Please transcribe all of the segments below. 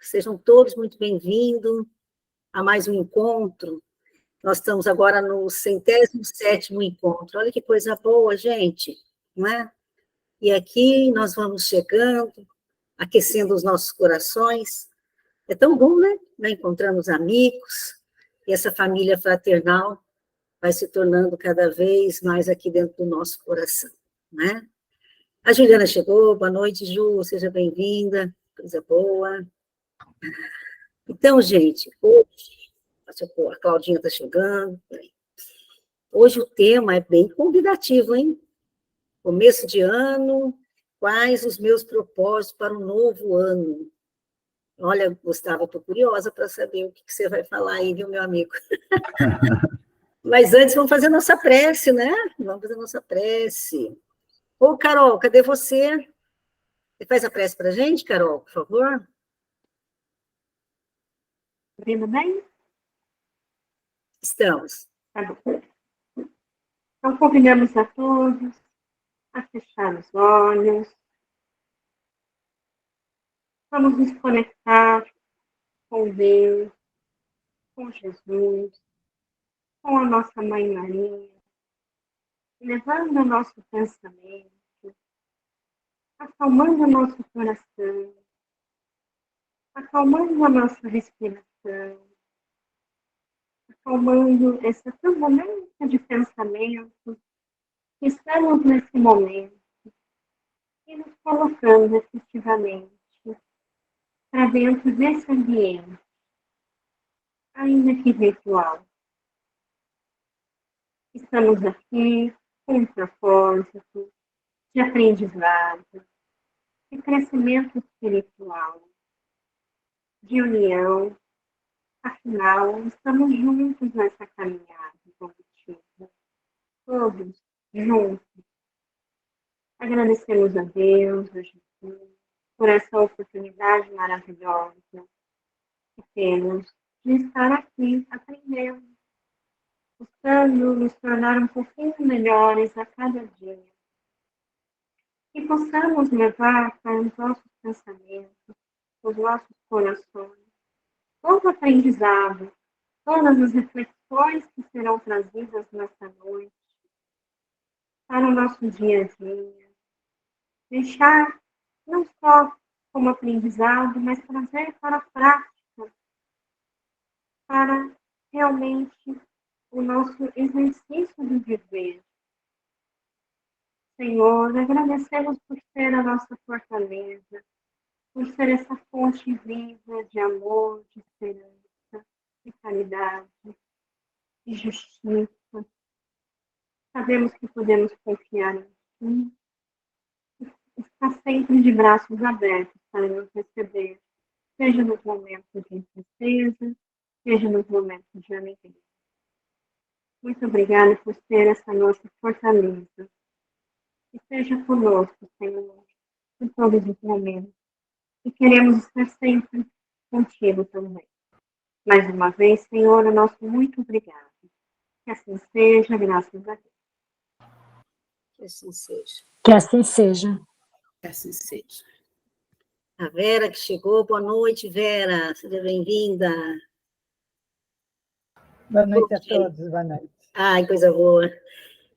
Sejam todos muito bem-vindos a mais um encontro. Nós estamos agora no 107º encontro. Olha que coisa boa, gente, não é? E aqui nós vamos chegando, aquecendo os nossos corações. É tão bom, né? Encontrando os amigos, e essa família fraternal vai se tornando cada vez mais aqui dentro do nosso coração, né? A Juliana chegou, boa noite, Ju, seja bem-vinda, coisa boa. Então, gente, hoje, a Claudinha está chegando, hoje o tema é bem convidativo, hein? Começo de ano, quais os meus propósitos para o novo ano? Olha, Gustavo, estou curiosa para saber o que você vai falar aí, viu, meu amigo? Mas antes, vamos fazer nossa prece, né? Vamos fazer nossa prece. Ô, Carol, cadê você? Você faz a prece para a gente, Carol, por favor? Ouvindo bem? Estamos. Tá bom. Então, convidamos a todos a fechar os olhos. Vamos nos conectar com Deus, com Jesus, com a nossa Mãe Maria, levando o nosso pensamento, acalmando o nosso coração, acalmando a nossa respiração, acalmando essa turbulência de pensamento que estamos nesse momento e nos colocando efetivamente para dentro desse ambiente, ainda que virtual. Estamos aqui com um propósito de aprendizado, de crescimento espiritual, de união. Afinal, estamos juntos nessa caminhada evolutiva, todos juntos. Agradecemos a Deus, a Jesus, por essa oportunidade maravilhosa que temos de estar aqui aprendendo, buscando nos tornar um pouquinho melhores a cada dia. E possamos levar para os nossos pensamentos, os nossos corações, todo o aprendizado, todas as reflexões que serão trazidas nessa noite, para o nosso dia a dia. Deixar não só como aprendizado, mas trazer para a prática, para realmente o nosso exercício de viver. Senhor, agradecemos por ser a nossa fortaleza, por ser essa fonte viva de amor, de esperança, de caridade, de justiça. Sabemos que podemos confiar em Ti, está sempre de braços abertos para nos receber, seja nos momentos de tristeza, seja nos momentos de alegria. Muito obrigada por ser essa nossa fortaleza. E seja conosco, Senhor, em todos os momentos. E queremos estar sempre contigo também. Mais uma vez, Senhor, o nosso muito obrigado. Que assim seja, graças a Deus. Que assim seja. Que assim seja. Que assim seja. A Vera que chegou, boa noite, Vera, seja bem-vinda. Boa noite a todos, boa noite. Ai, coisa boa.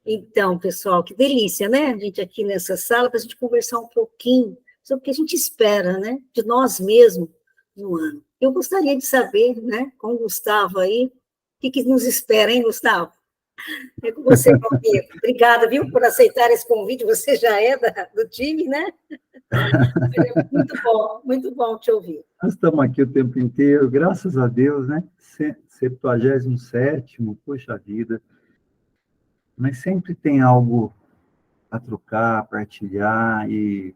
Então, pessoal, que delícia, né? A gente aqui nessa sala para a gente conversar um pouquinho sobre o que a gente espera, né? De nós mesmos no ano. Eu gostaria de saber, né, com o Gustavo aí, o que nos espera, hein, Gustavo? É com você, meu amigo. Obrigada, viu, por aceitar esse convite. Você já é do time, né? Muito bom te ouvir. Nós estamos aqui o tempo inteiro, graças a Deus, né? 77º, poxa vida. Mas sempre tem algo a trocar, a partilhar, e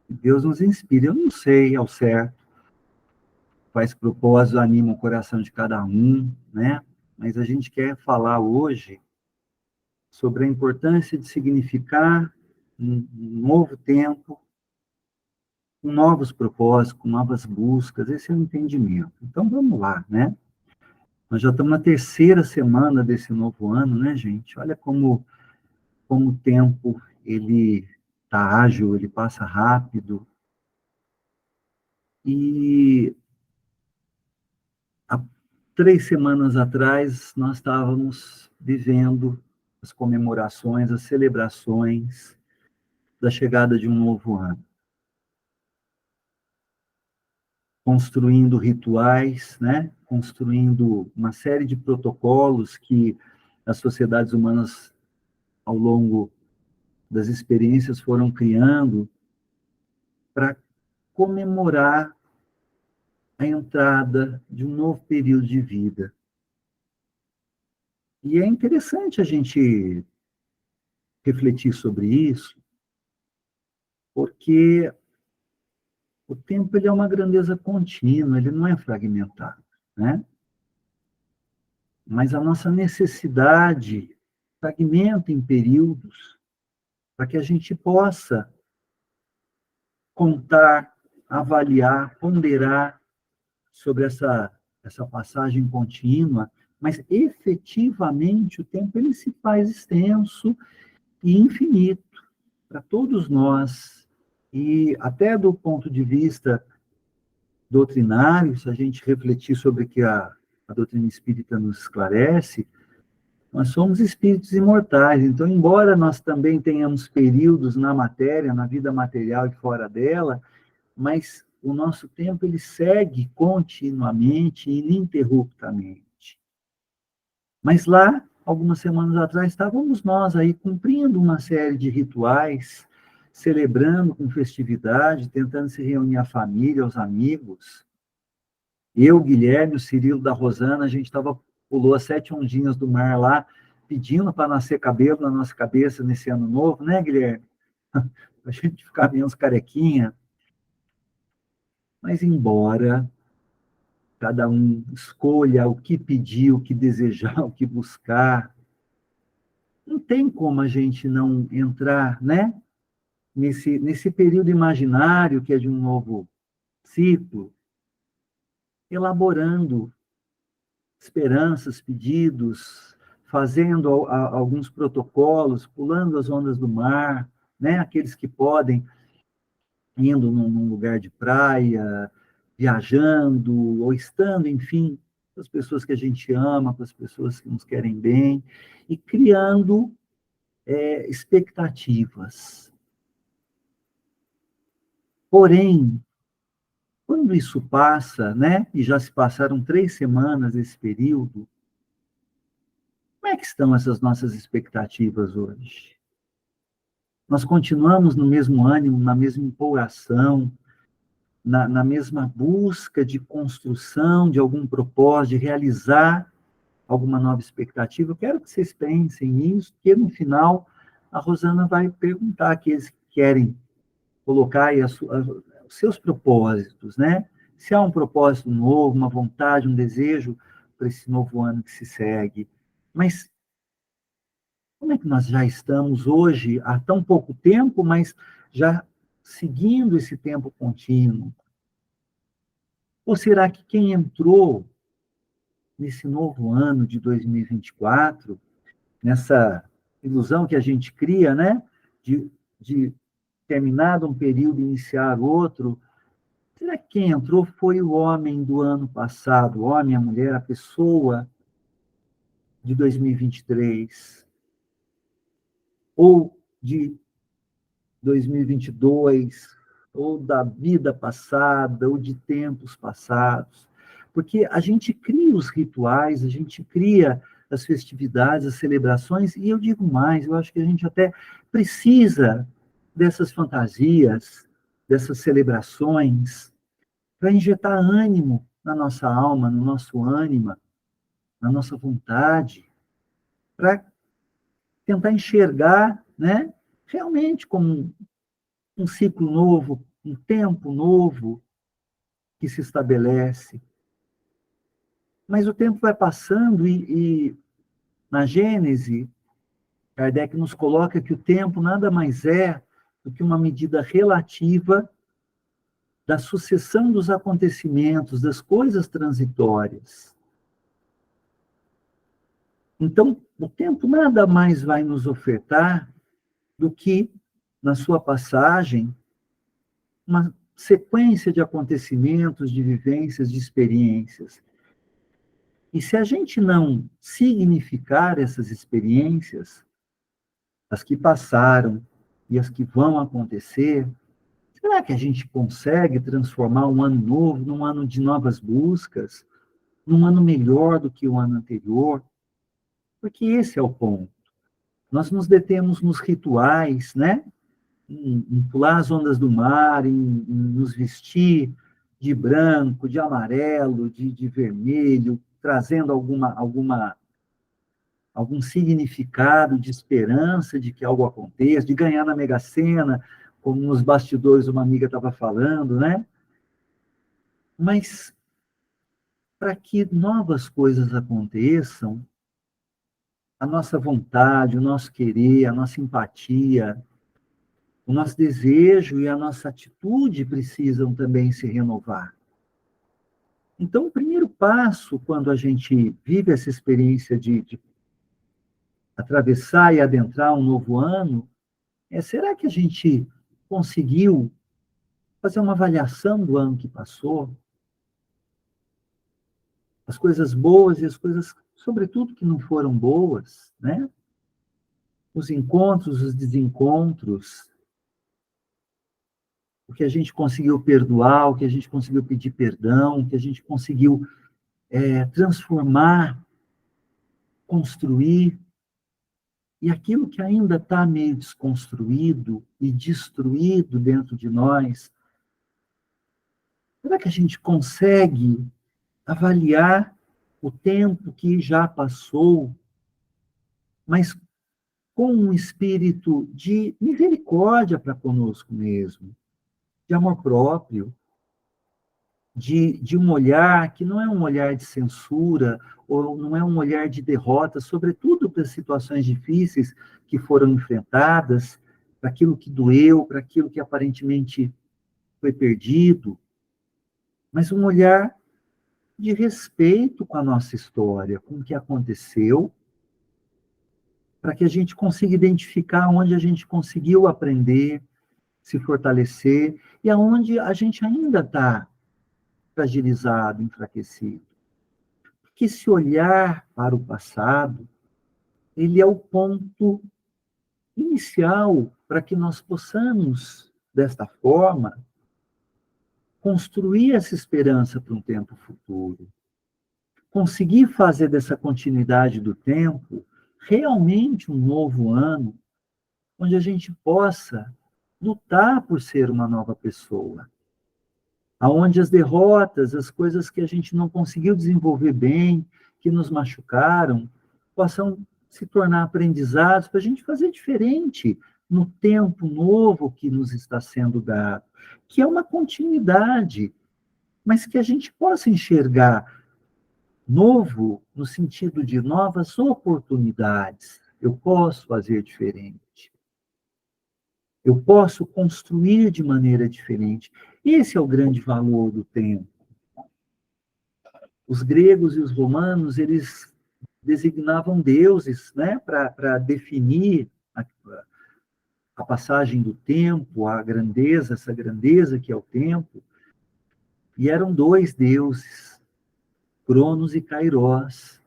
Deus nos inspira. Eu não sei ao certo quais propósitos animam o coração de cada um, né? Mas a gente quer falar hoje sobre a importância de significar um novo tempo, com novos propósitos, com novas buscas, esse é o entendimento. Então, vamos lá, né? Nós já estamos na 3ª semana desse novo ano, né, gente? Olha como o tempo, ele está ágil, ele passa rápido. E há 3 semanas atrás, nós estávamos vivendo as comemorações, as celebrações da chegada de um novo ano. Construindo rituais, né? Construindo uma série de protocolos que as sociedades humanas, ao longo das experiências, foram criando para comemorar a entrada de um novo período de vida. E é interessante a gente refletir sobre isso, porque o tempo ele é uma grandeza contínua, ele não é fragmentado, né? Mas a nossa necessidade fragmenta em períodos para que a gente possa contar, avaliar, ponderar sobre essa passagem contínua, mas efetivamente o tempo ele se faz extenso e infinito para todos nós. E até do ponto de vista doutrinário, se a gente refletir sobre o que a doutrina espírita nos esclarece, nós somos espíritos imortais. Então, embora nós também tenhamos períodos na matéria, na vida material e fora dela, mas o nosso tempo ele segue continuamente, ininterruptamente. Mas lá, algumas semanas atrás, estávamos nós aí cumprindo uma série de rituais, celebrando com festividade, tentando se reunir a família, os amigos. Eu, Guilherme, o Cirilo da Rosana, a gente pulou as 7 ondinhas do mar lá, pedindo para nascer cabelo na nossa cabeça nesse ano novo, né, Guilherme? Para a gente ficar menos carequinha. Mas embora cada um escolha o que pedir, o que desejar, o que buscar, não tem como a gente não entrar, né, nesse período imaginário que é de um novo ciclo, elaborando esperanças, pedidos, fazendo alguns protocolos, pulando as ondas do mar, né, aqueles que podem, indo num lugar de praia, viajando, ou estando, enfim, com as pessoas que a gente ama, com as pessoas que nos querem bem, e criando expectativas. Porém, quando isso passa, né, e já se passaram 3 semanas desse período, como é que estão essas nossas expectativas hoje? Nós continuamos no mesmo ânimo, na mesma empolgação, na mesma busca de construção de algum propósito, de realizar alguma nova expectativa? Eu quero que vocês pensem nisso, porque no final a Rosana vai perguntar àqueles que querem colocar aí os seus propósitos, né? Se há um propósito novo, uma vontade, um desejo para esse novo ano que se segue. Mas como é que nós já estamos hoje, há tão pouco tempo, mas já seguindo esse tempo contínuo? Ou será que quem entrou nesse novo ano de 2024, nessa ilusão que a gente cria, né, de terminado um período, iniciar outro, será que quem entrou foi o homem do ano passado, o homem, a mulher, a pessoa de 2023? Ou de 2022, ou da vida passada, ou de tempos passados? Porque a gente cria os rituais, a gente cria as festividades, as celebrações, e eu digo mais, eu acho que a gente até precisa dessas fantasias, dessas celebrações, para injetar ânimo na nossa alma, no nosso ânima, na nossa vontade, para tentar enxergar, né, realmente como um ciclo novo, um tempo novo que se estabelece. Mas o tempo vai passando e na Gênese, Kardec nos coloca que o tempo nada mais é do que uma medida relativa da sucessão dos acontecimentos, das coisas transitórias. Então, o tempo nada mais vai nos ofertar do que, na sua passagem, uma sequência de acontecimentos, de vivências, de experiências. E se a gente não significar essas experiências, as que passaram e as que vão acontecer, será que a gente consegue transformar um ano novo num ano de novas buscas, num ano melhor do que o ano anterior? Porque esse é o ponto. Nós nos detemos nos rituais, né? Em pular as ondas do mar, em nos vestir de branco, de amarelo, de vermelho, trazendo algum significado de esperança de que algo aconteça, de ganhar na Mega Sena, como nos bastidores uma amiga estava falando, né? Mas para que novas coisas aconteçam, a nossa vontade, o nosso querer, a nossa empatia, o nosso desejo e a nossa atitude precisam também se renovar. Então, o primeiro passo, quando a gente vive essa experiência de atravessar e adentrar um novo ano, será que a gente conseguiu fazer uma avaliação do ano que passou? As coisas boas e as coisas, sobretudo, que não foram boas, né? Os encontros, os desencontros, o que a gente conseguiu perdoar, o que a gente conseguiu pedir perdão, o que a gente conseguiu transformar, construir, e aquilo que ainda está meio desconstruído e destruído dentro de nós, será que a gente consegue avaliar o tempo que já passou, mas com um espírito de misericórdia para conosco mesmo, de amor próprio, de um olhar que não é um olhar de censura, ou não é um olhar de derrota, sobretudo para as situações difíceis que foram enfrentadas, para aquilo que doeu, para aquilo que aparentemente foi perdido, mas um olhar de respeito com a nossa história, com o que aconteceu, para que a gente consiga identificar onde a gente conseguiu aprender, se fortalecer, e aonde a gente ainda está fragilizado, enfraquecido. Porque esse olhar para o passado, ele é o ponto inicial para que nós possamos, desta forma, construir essa esperança para um tempo futuro. Conseguir fazer dessa continuidade do tempo realmente um novo ano, onde a gente possa lutar por ser uma nova pessoa. Aonde as derrotas, as coisas que a gente não conseguiu desenvolver bem, que nos machucaram, possam se tornar aprendizados para a gente fazer diferente no tempo novo que nos está sendo dado, que é uma continuidade, mas que a gente possa enxergar novo no sentido de novas oportunidades. Eu posso fazer diferente. Eu posso construir de maneira diferente. Esse é o grande valor do tempo. Os gregos e os romanos, eles designavam deuses, né, para definir a passagem do tempo, a grandeza, essa grandeza que é o tempo. E eram dois deuses, Cronos e Kairos.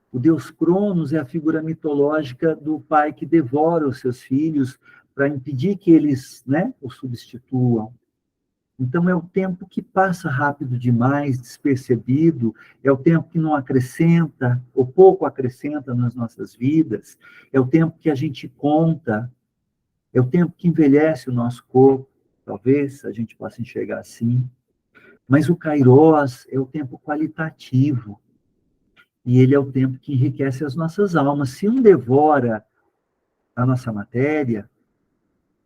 O deus Cronos é a figura mitológica do pai que devora os seus filhos para impedir que eles, né, o substituam. Então, é o tempo que passa rápido demais, despercebido, é o tempo que não acrescenta, ou pouco acrescenta nas nossas vidas, é o tempo que a gente conta, é o tempo que envelhece o nosso corpo, talvez a gente possa enxergar assim. Mas o Kairos é o tempo qualitativo, e ele é o tempo que enriquece as nossas almas. Se um devora a nossa matéria,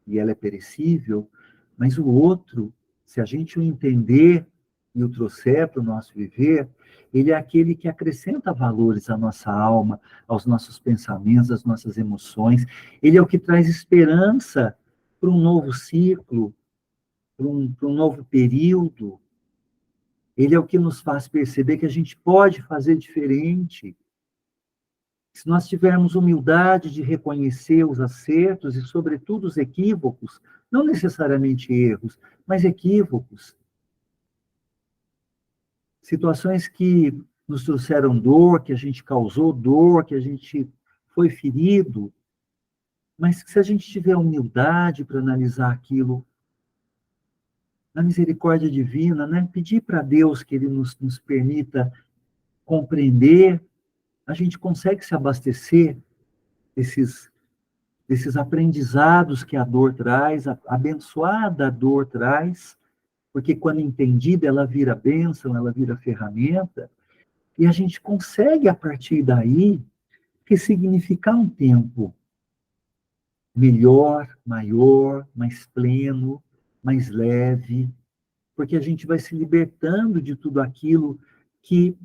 e ela é perecível, mas o outro, se a gente o entender e o trouxer para o nosso viver, ele é aquele que acrescenta valores à nossa alma, aos nossos pensamentos, às nossas emoções. Ele é o que traz esperança para um novo ciclo, para um novo período. Ele é o que nos faz perceber que a gente pode fazer diferente. Se nós tivermos humildade de reconhecer os acertos e, sobretudo, os equívocos, não necessariamente erros, mas equívocos. Situações que nos trouxeram dor, que a gente causou dor, que a gente foi ferido, mas que se a gente tiver humildade para analisar aquilo, na misericórdia divina, né? Pedir para Deus que Ele nos permita compreender, a gente consegue se abastecer desses aprendizados que a dor traz, a abençoada dor traz, porque quando entendida ela vira bênção, ela vira ferramenta, e a gente consegue, a partir daí, ressignificar um tempo melhor, maior, mais pleno, mais leve, porque a gente vai se libertando de tudo aquilo que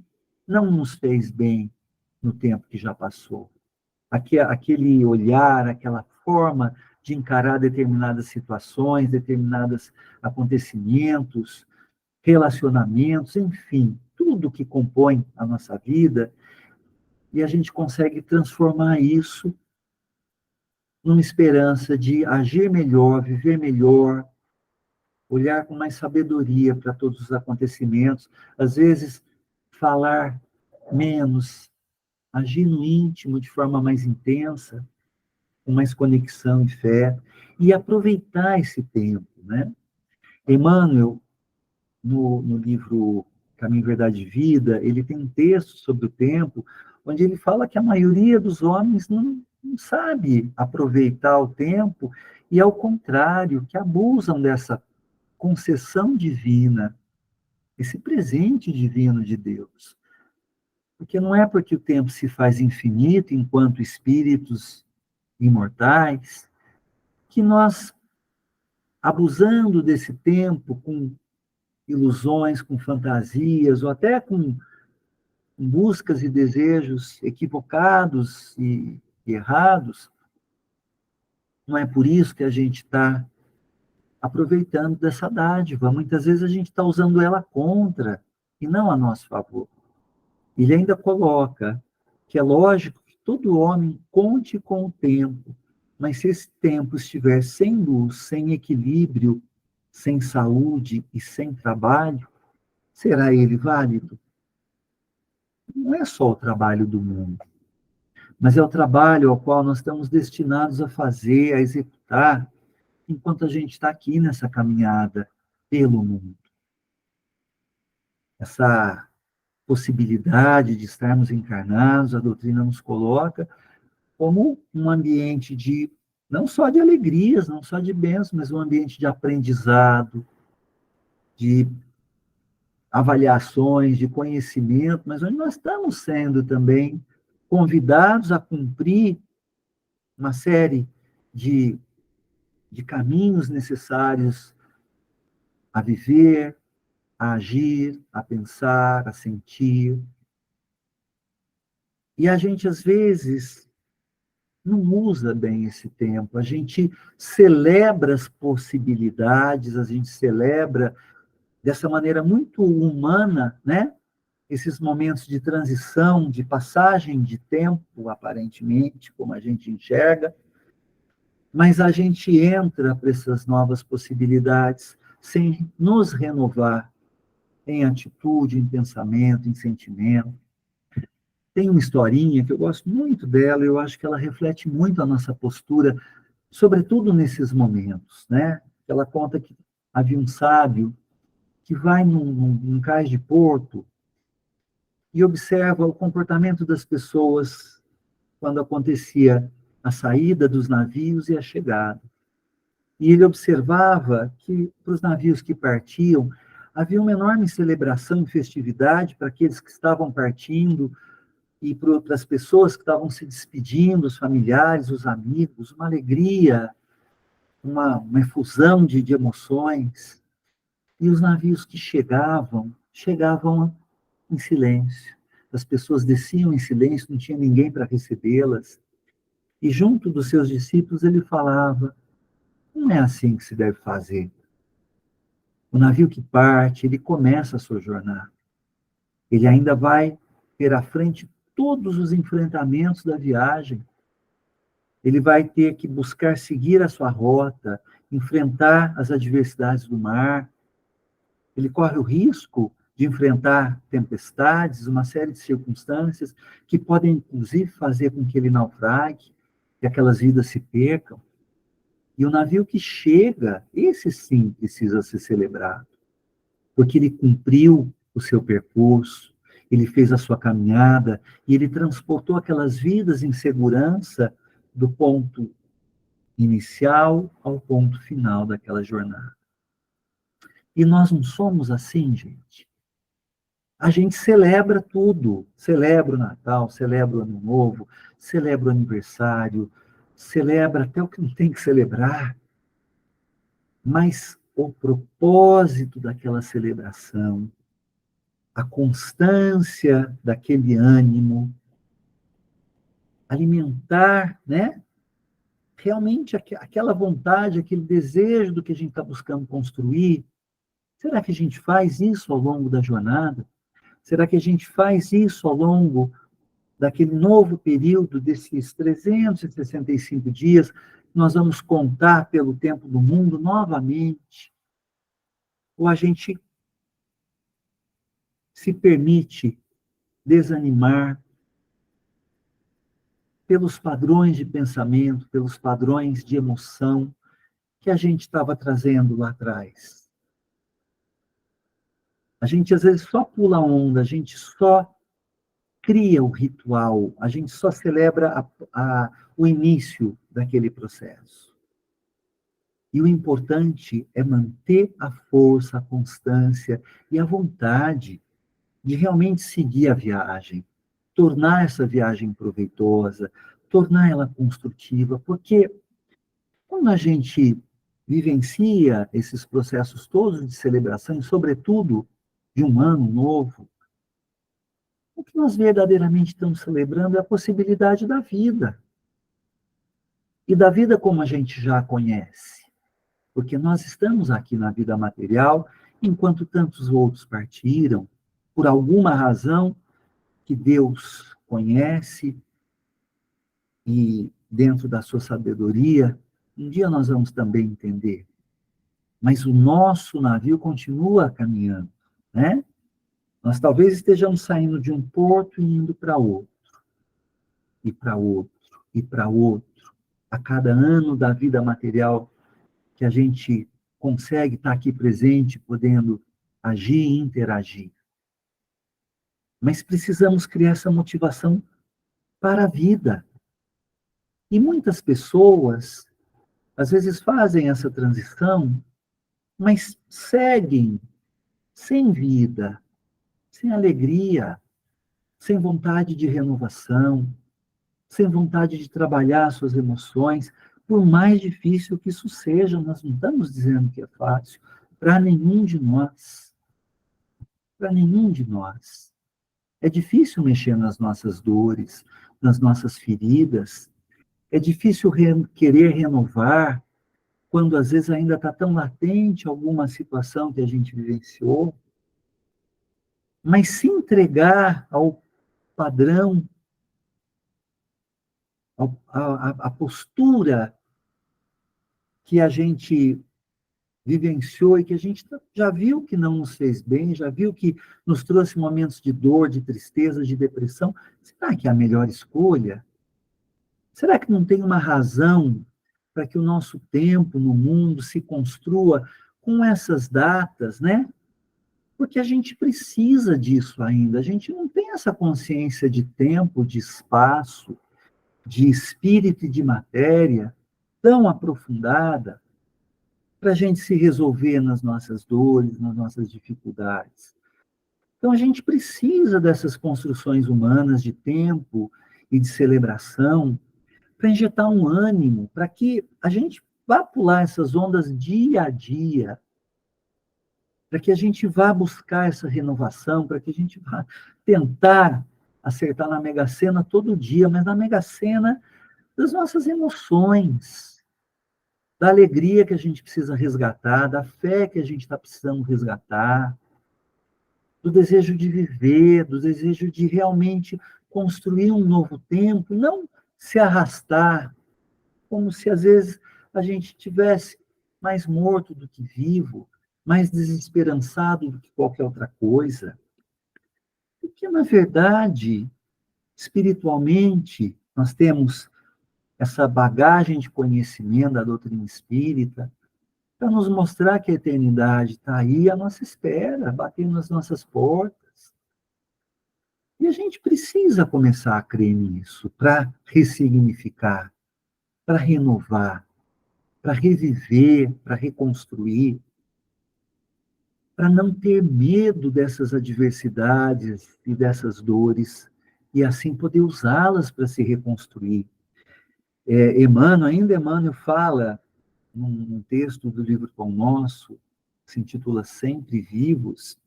não nos fez bem no tempo que já passou. Aquele olhar, aquela forma de encarar determinadas situações, determinados acontecimentos, relacionamentos, enfim, tudo que compõe a nossa vida, e a gente consegue transformar isso numa esperança de agir melhor, viver melhor, olhar com mais sabedoria para todos os acontecimentos, às vezes falar menos, agir no íntimo de forma mais intensa, com mais conexão e fé, e aproveitar esse tempo, né? Emmanuel, no livro Caminho, Verdade e Vida, ele tem um texto sobre o tempo, onde ele fala que a maioria dos homens não sabe aproveitar o tempo, e ao contrário, que abusam dessa concessão divina, esse presente divino de Deus. Porque não é porque o tempo se faz infinito, enquanto espíritos imortais, que nós, abusando desse tempo com ilusões, com fantasias, ou até com buscas e desejos equivocados e errados, não é por isso que a gente está aproveitando dessa dádiva. Muitas vezes a gente está usando ela contra e não a nosso favor. Ele ainda coloca que é lógico que todo homem conte com o tempo, mas se esse tempo estiver sem luz, sem equilíbrio, sem saúde e sem trabalho, será ele válido? Não é só o trabalho do mundo, mas é o trabalho ao qual nós estamos destinados a fazer, a executar, enquanto a gente está aqui nessa caminhada pelo mundo. Essa possibilidade de estarmos encarnados, a doutrina nos coloca como um ambiente de, não só de alegrias, não só de bênçãos, mas um ambiente de aprendizado, de avaliações, de conhecimento, mas onde nós estamos sendo também convidados a cumprir uma série de caminhos necessários a viver, a agir, a pensar, a sentir. E a gente, às vezes, não usa bem esse tempo. A gente celebra as possibilidades, a gente celebra dessa maneira muito humana, né? Esses momentos de transição, de passagem de tempo, aparentemente, como a gente enxerga, mas a gente entra para essas novas possibilidades sem nos renovar em atitude, em pensamento, em sentimento. Tem uma historinha que eu gosto muito dela, eu acho que ela reflete muito a nossa postura, sobretudo nesses momentos, né? Ela conta que havia um sábio que vai num cais de porto e observa o comportamento das pessoas quando acontecia a saída dos navios e a chegada. E ele observava que, para os navios que partiam, havia uma enorme celebração e festividade para aqueles que estavam partindo e para as pessoas que estavam se despedindo, os familiares, os amigos, uma alegria, uma efusão de emoções. E os navios que chegavam em silêncio. As pessoas desciam em silêncio, não tinha ninguém para recebê-las. E junto dos seus discípulos ele falava: não é assim que se deve fazer. O navio que parte, ele começa a sua jornada. Ele ainda vai ter à frente todos os enfrentamentos da viagem. Ele vai ter que buscar seguir a sua rota, enfrentar as adversidades do mar, ele corre o risco de enfrentar tempestades, uma série de circunstâncias que podem, inclusive, fazer com que ele naufrague, que aquelas vidas se percam. E o navio que chega, esse sim precisa ser celebrado, porque ele cumpriu o seu percurso, ele fez a sua caminhada, e ele transportou aquelas vidas em segurança do ponto inicial ao ponto final daquela jornada. E nós não somos assim, gente. A gente celebra tudo, celebra o Natal, celebra o Ano Novo, celebra o aniversário, celebra até o que não tem que celebrar, mas o propósito daquela celebração, a constância daquele ânimo, alimentar, né? Realmente aquela vontade, aquele desejo do que a gente está buscando construir. Será que a gente faz isso ao longo da jornada? Será que a gente faz isso ao longo daquele novo período, desses 365 dias, nós vamos contar pelo tempo do mundo novamente? Ou a gente se permite desanimar pelos padrões de pensamento, pelos padrões de emoção que a gente estava trazendo lá atrás? A gente, às vezes, só pula a onda, a gente só cria o ritual, a gente só celebra o início daquele processo. E o importante é manter a força, a constância e a vontade de realmente seguir a viagem, tornar essa viagem proveitosa, tornar ela construtiva, porque quando a gente vivencia esses processos todos de celebração, e sobretudo de um ano novo, o que nós verdadeiramente estamos celebrando é a possibilidade da vida. E da vida como a gente já a conhece. Porque nós estamos aqui na vida material, enquanto tantos outros partiram, por alguma razão que Deus conhece, e dentro da sua sabedoria, um dia nós vamos também entender. Mas o nosso navio continua caminhando, né? Nós talvez estejamos saindo de um porto e indo para outro, e para outro, e para outro. A cada ano da vida material que a gente consegue estar aqui presente, podendo agir e interagir. Mas precisamos criar essa motivação para a vida. E muitas pessoas, às vezes, fazem essa transição, mas seguem sem vida, sem alegria, sem vontade de renovação, sem vontade de trabalhar suas emoções, por mais difícil que isso seja. Nós não estamos dizendo que é fácil, para nenhum de nós. Para nenhum de nós. É difícil mexer nas nossas dores, nas nossas feridas. É difícil querer renovar, quando às vezes ainda está tão latente alguma situação que a gente vivenciou. Mas se entregar ao padrão, a postura que a gente vivenciou e que a gente já viu que não nos fez bem, já viu que nos trouxe momentos de dor, de tristeza, de depressão, será que é a melhor escolha? Será que não tem uma razão para que o nosso tempo no mundo se construa com essas datas, né? Porque a gente precisa disso ainda, a gente não tem essa consciência de tempo, de espaço, de espírito e de matéria tão aprofundada para a gente se resolver nas nossas dores, nas nossas dificuldades. Então, a gente precisa dessas construções humanas de tempo e de celebração para injetar um ânimo, para que a gente vá pular essas ondas dia a dia, para que a gente vá buscar essa renovação, para que a gente vá tentar acertar na Mega Sena todo dia, mas na Mega Sena das nossas emoções, da alegria que a gente precisa resgatar, da fé que a gente está precisando resgatar, do desejo de viver, do desejo de realmente construir um novo tempo, não se arrastar, como se às vezes a gente tivesse mais morto do que vivo, mais desesperançado do que qualquer outra coisa. Porque, na verdade, espiritualmente, nós temos essa bagagem de conhecimento da doutrina espírita para nos mostrar que a eternidade está aí à nossa espera, batendo nas nossas portas. E a gente precisa começar a crer nisso para ressignificar, para renovar, para reviver, para reconstruir, para não ter medo dessas adversidades e dessas dores, e assim poder usá-las para se reconstruir. Emmanuel fala, num texto do livro Pão Nosso, que se intitula Sempre Vivos,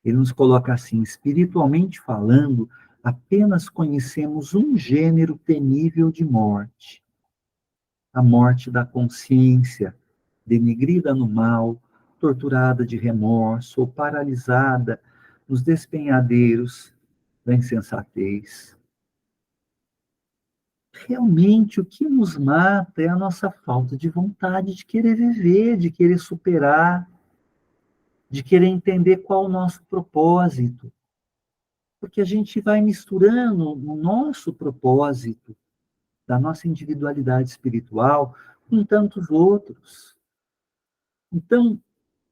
ele nos coloca assim: espiritualmente falando, apenas conhecemos um gênero temível de morte, a morte da consciência, denegrida no mal, torturada de remorso ou paralisada nos despenhadeiros da insensatez. Realmente, o que nos mata é a nossa falta de vontade de querer viver, de querer superar, de querer entender qual o nosso propósito. Porque a gente vai misturando o nosso propósito, da nossa individualidade espiritual, com tantos outros. Então,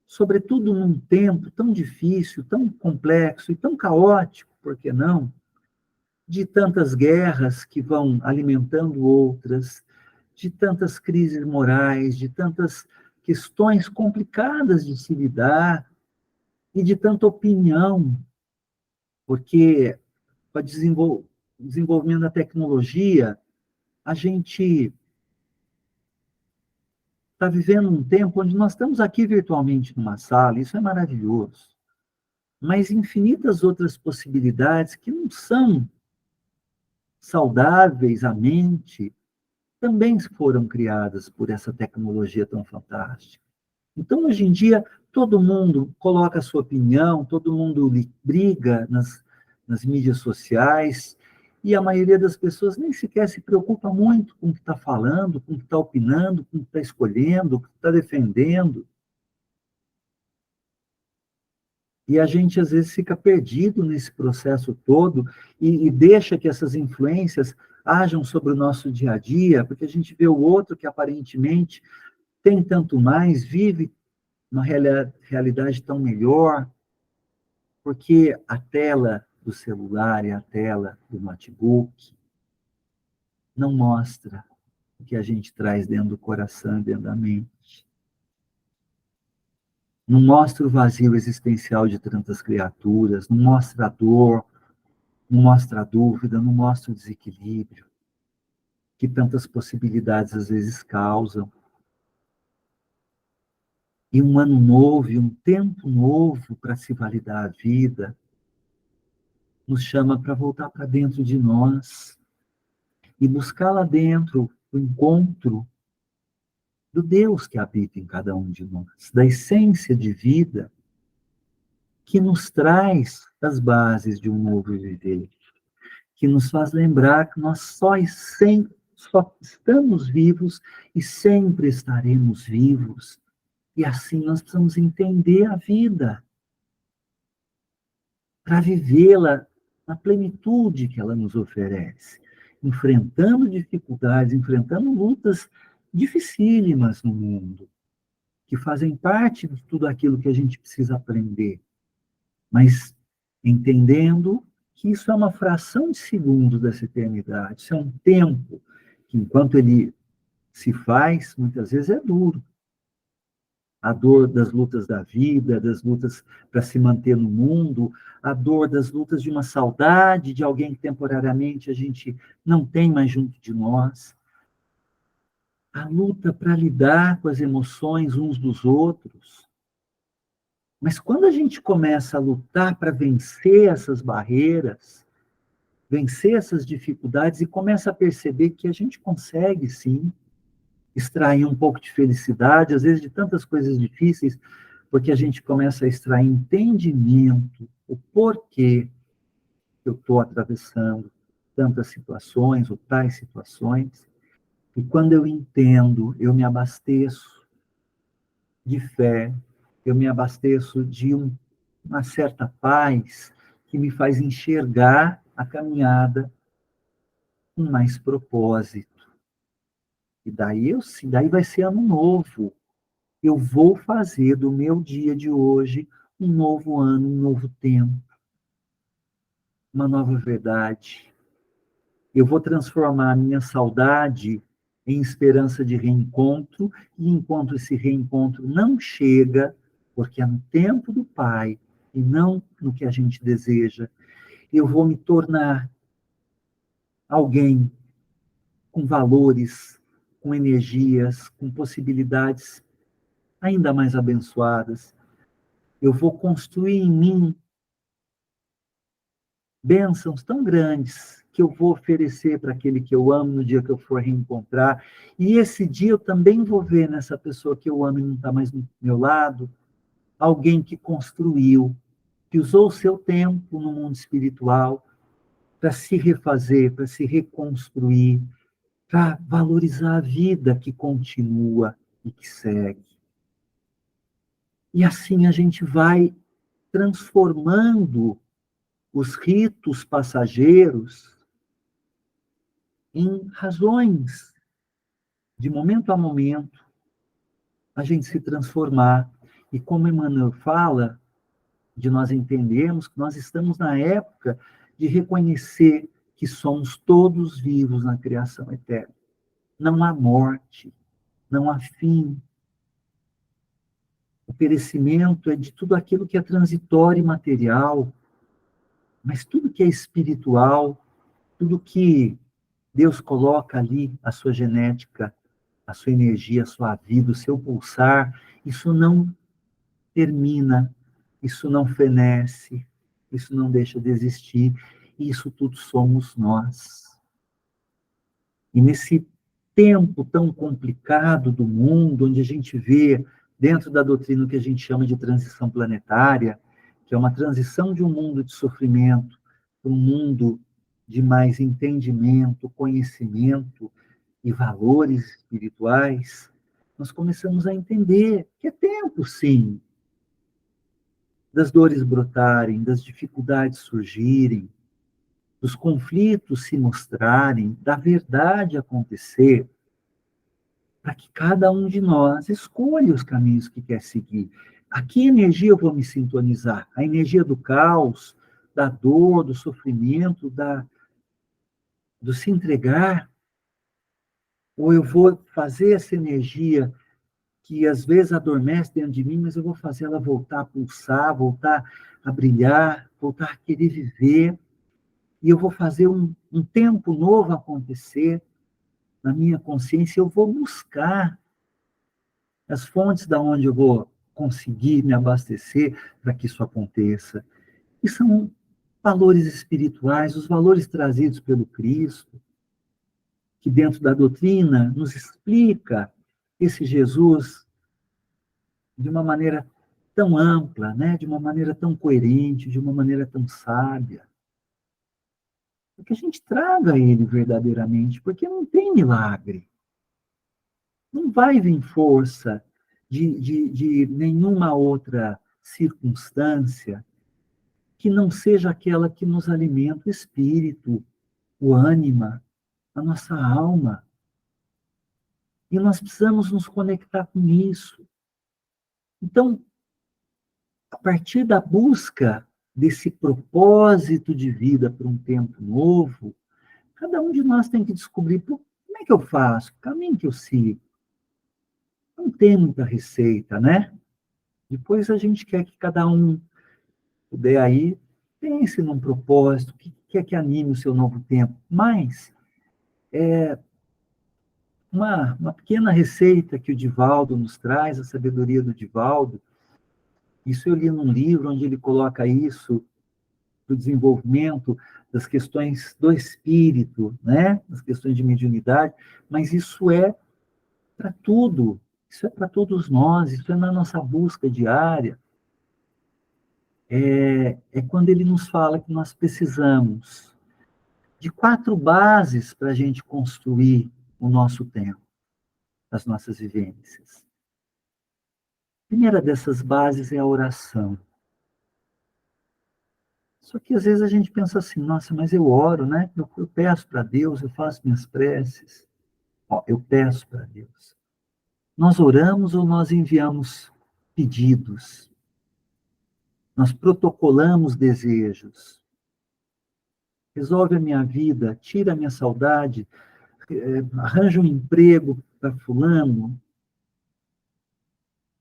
sobretudo num tempo tão difícil, tão complexo e tão caótico, por que não? De tantas guerras que vão alimentando outras, de tantas crises morais, de tantas questões complicadas de se lidar e de tanta opinião, porque com o desenvolvimento da tecnologia, a gente está vivendo um tempo onde nós estamos aqui virtualmente numa sala, isso é maravilhoso, mas infinitas outras possibilidades que não são saudáveis à mente também foram criadas por essa tecnologia tão fantástica. Então, hoje em dia, todo mundo coloca a sua opinião, todo mundo briga nas mídias sociais, e a maioria das pessoas nem sequer se preocupa muito com o que está falando, com o que está opinando, com o que está escolhendo, com o que está defendendo. E a gente, às vezes, fica perdido nesse processo todo e deixa que essas influências ajam sobre o nosso dia a dia, porque a gente vê o outro que aparentemente tem tanto mais, vive uma realidade tão melhor, porque a tela do celular e a tela do notebook não mostra o que a gente traz dentro do coração e dentro da mente. Não mostra o vazio existencial de tantas criaturas, não mostra a dor, não mostra a dúvida, não mostra o desequilíbrio que tantas possibilidades às vezes causam. E um ano novo, e um tempo novo para se validar a vida, nos chama para voltar para dentro de nós e buscar lá dentro o encontro do Deus que habita em cada um de nós, da essência de vida que nos traz as bases de um novo viver, que nos faz lembrar que nós só estamos vivos e sempre estaremos vivos. E assim nós precisamos entender a vida, para vivê-la na plenitude que ela nos oferece, enfrentando dificuldades, enfrentando lutas dificílimas no mundo, que fazem parte de tudo aquilo que a gente precisa aprender, mas entendendo que isso é uma fração de segundo dessa eternidade, isso é um tempo que, enquanto ele se faz, muitas vezes é duro. A dor das lutas da vida, das lutas para se manter no mundo, a dor das lutas de uma saudade de alguém que temporariamente a gente não tem mais junto de nós, a luta para lidar com as emoções uns dos outros. Mas quando a gente começa a lutar para vencer essas barreiras, vencer essas dificuldades e começa a perceber que a gente consegue, sim, extrair um pouco de felicidade, às vezes de tantas coisas difíceis, porque a gente começa a extrair entendimento, o porquê eu estou atravessando tantas situações ou tais situações. E quando eu entendo, eu me abasteço de fé, eu me abasteço de uma certa paz que me faz enxergar a caminhada com mais propósito. E daí vai ser ano novo. Eu vou fazer do meu dia de hoje um novo ano, um novo tempo, uma nova verdade. Eu vou transformar a minha saudade em esperança de reencontro, e enquanto esse reencontro não chega, porque é no tempo do Pai e não no que a gente deseja, eu vou me tornar alguém com valores, com energias, com possibilidades ainda mais abençoadas. Eu vou construir em mim bênçãos tão grandes que eu vou oferecer para aquele que eu amo no dia que eu for reencontrar. E esse dia eu também vou ver nessa pessoa que eu amo e não está mais do meu lado, alguém que construiu, que usou o seu tempo no mundo espiritual para se refazer, para se reconstruir, para valorizar a vida que continua e que segue. E assim a gente vai transformando os ritos passageiros em razões de momento a momento a gente se transformar. E como Emmanuel fala, de nós entendermos que nós estamos na época de reconhecer que somos todos vivos na criação eterna. Não há morte, não há fim. O perecimento é de tudo aquilo que é transitório e material, mas tudo que é espiritual, tudo que Deus coloca ali, a sua genética, a sua energia, a sua vida, o seu pulsar, isso não termina, isso não fenece, isso não deixa de existir, e isso tudo somos nós. E nesse tempo tão complicado do mundo, onde a gente vê, dentro da doutrina, o que a gente chama de transição planetária, que é uma transição de um mundo de sofrimento para um mundo de mais entendimento, conhecimento e valores espirituais, nós começamos a entender que é tempo, sim, das dores brotarem, das dificuldades surgirem, dos conflitos se mostrarem, da verdade acontecer, para que cada um de nós escolha os caminhos que quer seguir. A que energia eu vou me sintonizar? A energia do caos, da dor, do sofrimento, do se entregar? Ou eu vou fazer essa energia que às vezes adormece dentro de mim, mas eu vou fazer ela voltar a pulsar, voltar a brilhar, voltar a querer viver, e eu vou fazer um tempo novo acontecer na minha consciência, eu vou buscar as fontes da onde eu vou conseguir me abastecer para que isso aconteça. E são valores espirituais, os valores trazidos pelo Cristo, que dentro da doutrina nos explica esse Jesus de uma maneira tão ampla, né? De uma maneira tão coerente, de uma maneira tão sábia. Que a gente traga ele verdadeiramente, porque não tem milagre. Não vai vir força de nenhuma outra circunstância que não seja aquela que nos alimenta o espírito, o ânima, a nossa alma. E nós precisamos nos conectar com isso. Então, a partir da busca desse propósito de vida para um tempo novo, cada um de nós tem que descobrir como é que eu faço, que caminho que eu sigo. Não tem muita receita, né? Depois a gente quer que cada um puder aí, pense num propósito, o que quer que anime o seu novo tempo. Mas uma pequena receita que o Divaldo nos traz, a sabedoria do Divaldo, isso eu li num livro onde ele coloca isso, do desenvolvimento das questões do espírito, né? Das questões de mediunidade, mas isso é para tudo, isso é para todos nós, isso é na nossa busca diária. É quando ele nos fala que nós precisamos de 4 bases para a gente construir o nosso tempo, as nossas vivências. primeira dessas bases é a oração. Só que às vezes a gente pensa assim, nossa, mas eu oro, né? Eu peço para Deus, eu faço minhas preces. Ó, eu peço para Deus. Nós oramos ou nós enviamos pedidos? Nós protocolamos desejos. Resolve a minha vida, tira a minha saudade, arranja um emprego para fulano.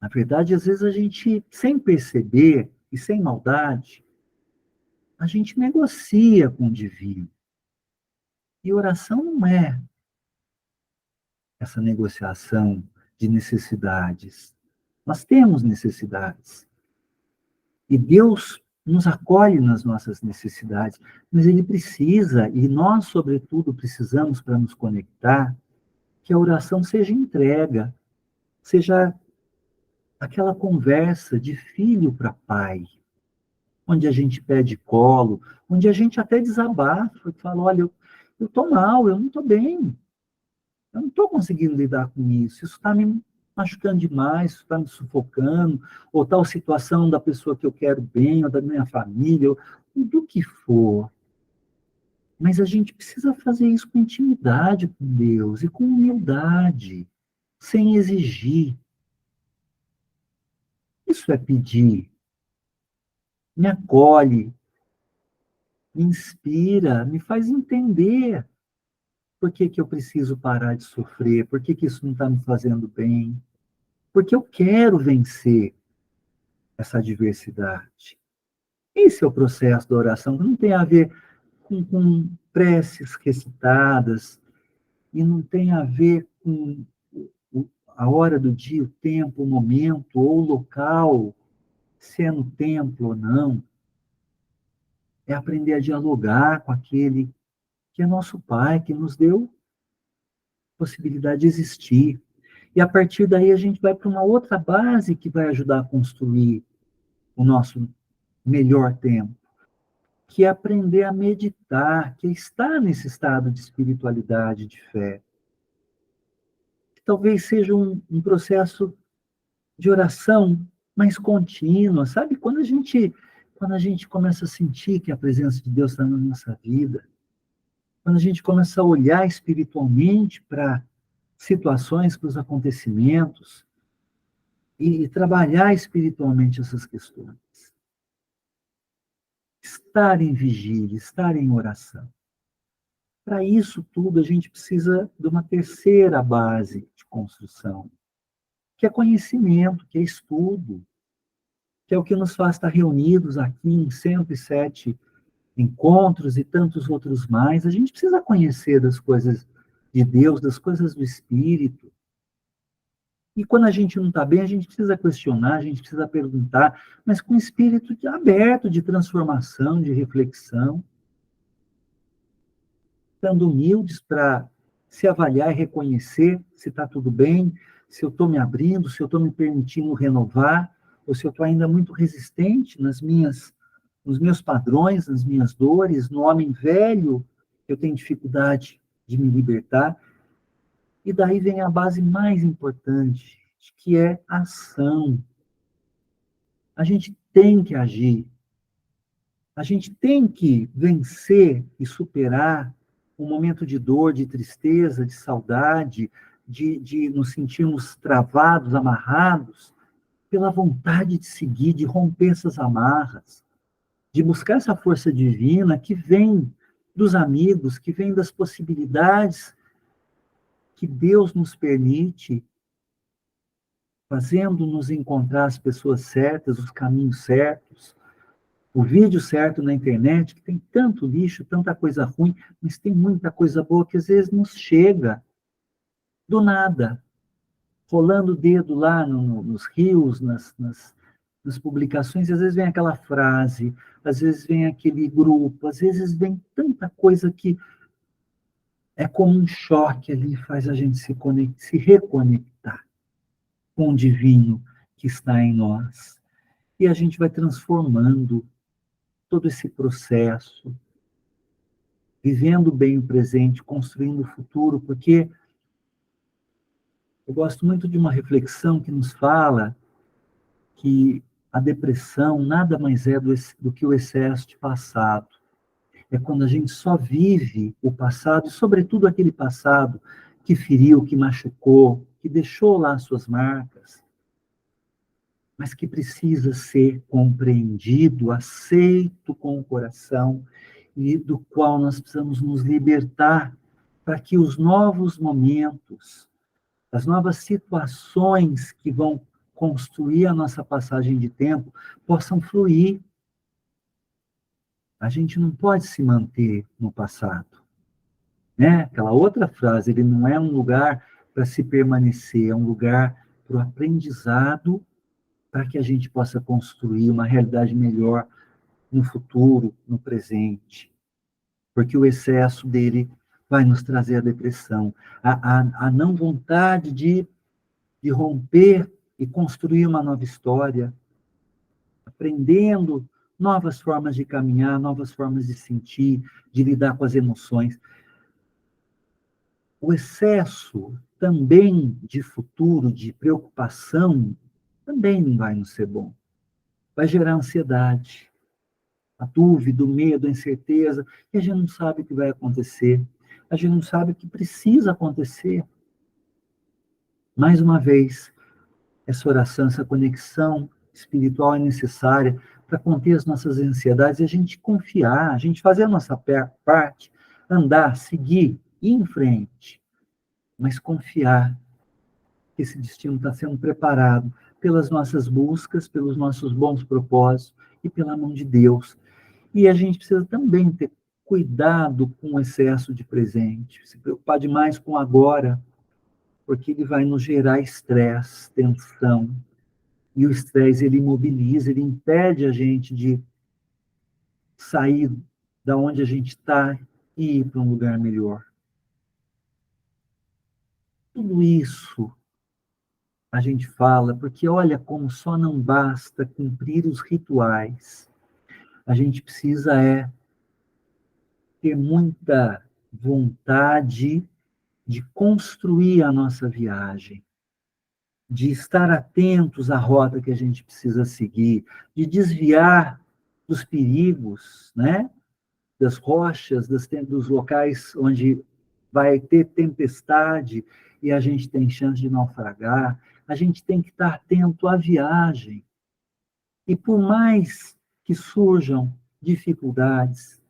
Na verdade, às vezes a gente, sem perceber e sem maldade, a gente negocia com o divino. E oração não é essa negociação de necessidades. Nós temos necessidades. E Deus nos acolhe nas nossas necessidades, mas Ele precisa, e nós, sobretudo, precisamos para nos conectar, que a oração seja entrega, seja aquela conversa de filho para pai, onde a gente pede colo, onde a gente até desabafa e fala, olha, eu estou mal, eu não estou bem, eu não estou conseguindo lidar com isso está me machucando demais, isso está me sufocando, ou tal situação da pessoa que eu quero bem, ou da minha família, ou do que for. Mas a gente precisa fazer isso com intimidade com Deus e com humildade, sem exigir. Isso é pedir. Me acolhe, me inspira, me faz entender por que eu preciso parar de sofrer, por que isso não está me fazendo bem, porque eu quero vencer essa adversidade. Esse é o processo da oração, que não tem a ver com preces recitadas, e não tem a ver com a hora do dia, o tempo, o momento, ou o local, se é no templo ou não. É aprender a dialogar com aquele que é nosso Pai, que nos deu possibilidade de existir. E a partir daí a gente vai para uma outra base que vai ajudar a construir o nosso melhor tempo, que é aprender a meditar, que é estar nesse estado de espiritualidade, de fé. Que talvez seja um processo de oração mais contínua, sabe? Quando a gente começa a sentir que a presença de Deus está na nossa vida, quando a gente começa a olhar espiritualmente para situações, para os acontecimentos, e trabalhar espiritualmente essas questões. Estar em vigília, estar em oração. Para isso tudo, a gente precisa de uma terceira base de construção, que é conhecimento, que é estudo, que é o que nos faz estar reunidos aqui em 107 encontros e tantos outros mais. A gente precisa conhecer das coisas de Deus, das coisas do Espírito. E quando a gente não está bem, a gente precisa questionar, a gente precisa perguntar, mas com espírito aberto de transformação, de reflexão, estando humildes para se avaliar e reconhecer se está tudo bem, se eu estou me abrindo, se eu estou me permitindo renovar, ou se eu estou ainda muito resistente nos meus padrões, nas minhas dores, no homem velho, eu tenho dificuldade de me libertar. E daí vem a base mais importante, que é a ação. A gente tem que agir. A gente tem que vencer e superar um momento de dor, de tristeza, de saudade, de nos sentirmos travados, amarrados, pela vontade de seguir, de romper essas amarras, de buscar essa força divina que vem dos amigos, que vem das possibilidades que Deus nos permite, fazendo-nos encontrar as pessoas certas, os caminhos certos, o vídeo certo na internet, que tem tanto lixo, tanta coisa ruim, mas tem muita coisa boa que às vezes nos chega do nada, rolando o dedo lá nos rios, nas publicações, e às vezes vem aquela frase, às vezes vem aquele grupo, às vezes vem tanta coisa que é como um choque ali, faz a gente se reconectar com o divino que está em nós. E a gente vai transformando todo esse processo, vivendo bem o presente, construindo o futuro, porque eu gosto muito de uma reflexão que nos fala que a depressão nada mais é do que o excesso de passado. É quando a gente só vive o passado, e sobretudo aquele passado que feriu, que machucou, que deixou lá suas marcas, mas que precisa ser compreendido, aceito com o coração, e do qual nós precisamos nos libertar para que os novos momentos, as novas situações que vão construir a nossa passagem de tempo possam fluir. A gente não pode se manter no passado, né? Aquela outra frase, ele não é um lugar para se permanecer, é um lugar para o aprendizado, para que a gente possa construir uma realidade melhor no futuro, no presente. Porque o excesso dele vai nos trazer a depressão, a não vontade de romper e construir uma nova história, aprendendo novas formas de caminhar, novas formas de sentir, de lidar com as emoções. O excesso também de futuro, de preocupação, também não vai nos ser bom. Vai gerar ansiedade, a dúvida, o medo, a incerteza, e a gente não sabe o que vai acontecer, a gente não sabe o que precisa acontecer. Mais uma vez, essa oração, essa conexão espiritual é necessária para conter as nossas ansiedades e a gente confiar, a gente fazer a nossa parte, andar, seguir, ir em frente, mas confiar que esse destino está sendo preparado pelas nossas buscas, pelos nossos bons propósitos e pela mão de Deus. E a gente precisa também ter cuidado com o excesso de presente, se preocupar demais com agora, porque ele vai nos gerar estresse, tensão. E o estresse, ele imobiliza, ele impede a gente de sair da onde a gente está e ir para um lugar melhor. Tudo isso a gente fala, porque olha como só não basta cumprir os rituais. A gente precisa ter muita vontade de construir a nossa viagem, de estar atentos à rota que a gente precisa seguir, de desviar dos perigos, né? Das rochas, dos locais onde vai ter tempestade e a gente tem chance de naufragar. A gente tem que estar atento à viagem. E por mais que surjam dificuldades,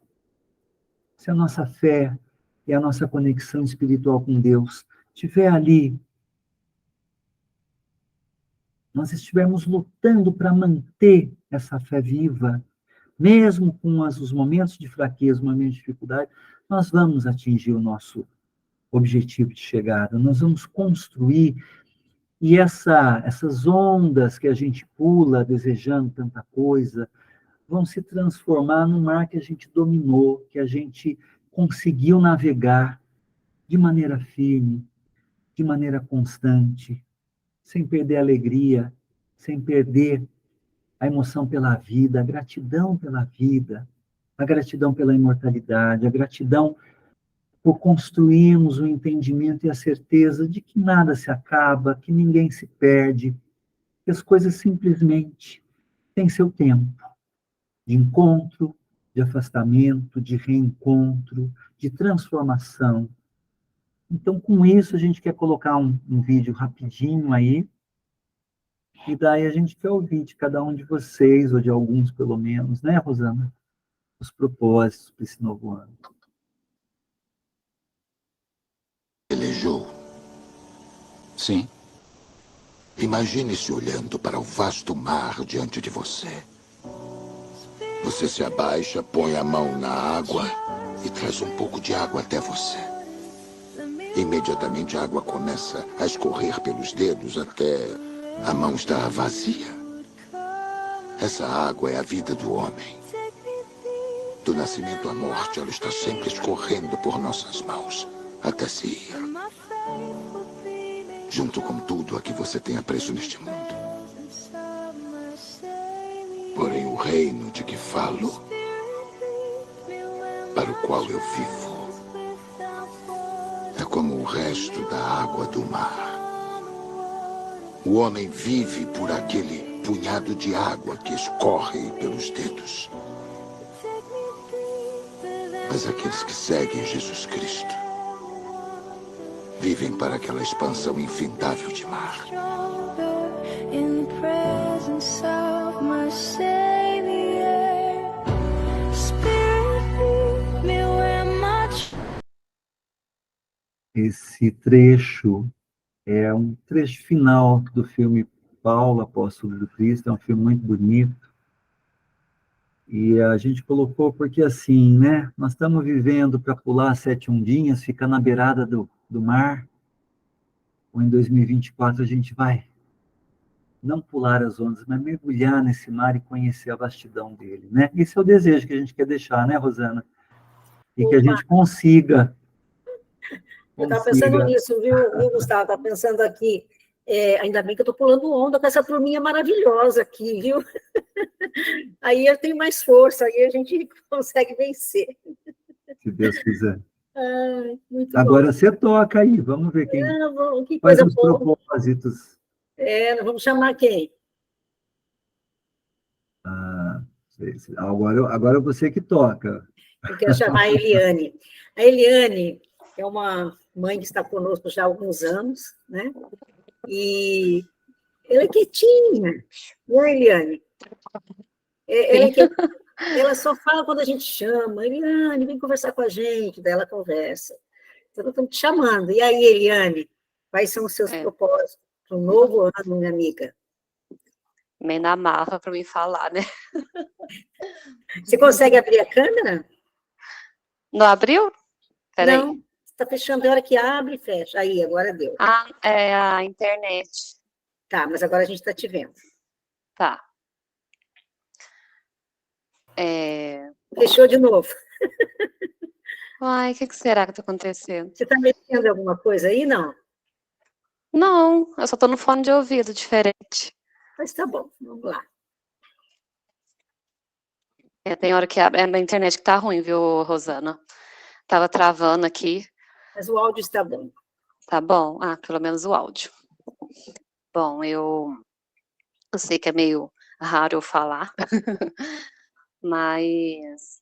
se a nossa fé e a nossa conexão espiritual com Deus estiver ali, nós estivermos lutando para manter essa fé viva, mesmo com os momentos de fraqueza, momentos de dificuldade, nós vamos atingir o nosso objetivo de chegada, nós vamos construir, e essas ondas que a gente pula desejando tanta coisa, vão se transformar num mar que a gente dominou, que a gente conseguiu navegar de maneira firme, de maneira constante, sem perder a alegria, sem perder a emoção pela vida, a gratidão pela vida, a gratidão pela imortalidade, a gratidão por construirmos o entendimento e a certeza de que nada se acaba, que ninguém se perde, que as coisas simplesmente têm seu tempo de encontro, de afastamento, de reencontro, de transformação. Então, com isso, a gente quer colocar um vídeo rapidinho aí, e daí a gente quer ouvir de cada um de vocês, ou de alguns pelo menos, né, Rosana? Os propósitos para esse novo ano. Pelejou. Sim. Imagine-se olhando para o vasto mar diante de você. Você se abaixa, põe a mão na água e traz um pouco de água até você. Imediatamente a água começa a escorrer pelos dedos até a mão estar vazia. Essa água é a vida do homem. Do nascimento à morte, ela está sempre escorrendo por nossas mãos até se ir. Junto com tudo a que você tem apreço neste mundo. Porém, o reino de que falo, para o qual eu vivo, é como o resto da água do mar. O homem vive por aquele punhado de água que escorre pelos dedos. Mas aqueles que seguem Jesus Cristo vivem para aquela expansão infindável de mar. In the presence of my Savior, Spirit, lead me where my Esse trecho é um trecho final do filme Paulo, Apóstolo do Cristo. É um filme muito bonito. E a gente colocou porque, assim, né? Nós estamos vivendo para pular 7 ondinhas, ficar na beirada do mar. Ou em 2024 a gente vai não pular as ondas, mas mergulhar nesse mar e conhecer a vastidão dele, né? Esse é o desejo que a gente quer deixar, né, Rosana? E que a gente consiga. Eu estava pensando nisso, viu, Gustavo? Estava pensando aqui, ainda bem que eu estou pulando onda com essa turminha maravilhosa aqui, viu? Aí eu tenho mais força, aí a gente consegue vencer. Se Deus quiser. Ai, muito Agora bom. você toca aí, vamos ver quem Que faz coisa os boa. propósitos. Nós vamos chamar quem? Agora você que toca. Eu quero chamar a Eliane. A Eliane é uma mãe que está conosco já há alguns anos, né? E ela é quietinha, não é, Eliane? Ela só fala quando a gente chama. Eliane, vem conversar com a gente. Daí ela conversa. Então, nós estamos te chamando. E aí, Eliane, quais são os seus propósitos para um novo ano, minha amiga? Meio na marra para mim falar, né? Você consegue abrir a câmera? Não abriu? Peraí. Não, está fechando. Tem hora que abre e fecha. Aí, agora deu. Ah, é a internet. Tá, mas agora a gente está te vendo. Tá. Fechou de novo. Ai, o que será que está acontecendo? Você está mexendo em alguma coisa aí? Não? Não, eu só estou no fone de ouvido diferente. Mas tá bom, vamos lá. Tem hora que abre. É a internet que tá ruim, viu, Rosana? Tava travando aqui. Mas o áudio está bom. Tá bom? Ah, pelo menos o áudio. Bom, eu sei que é meio raro eu falar, mas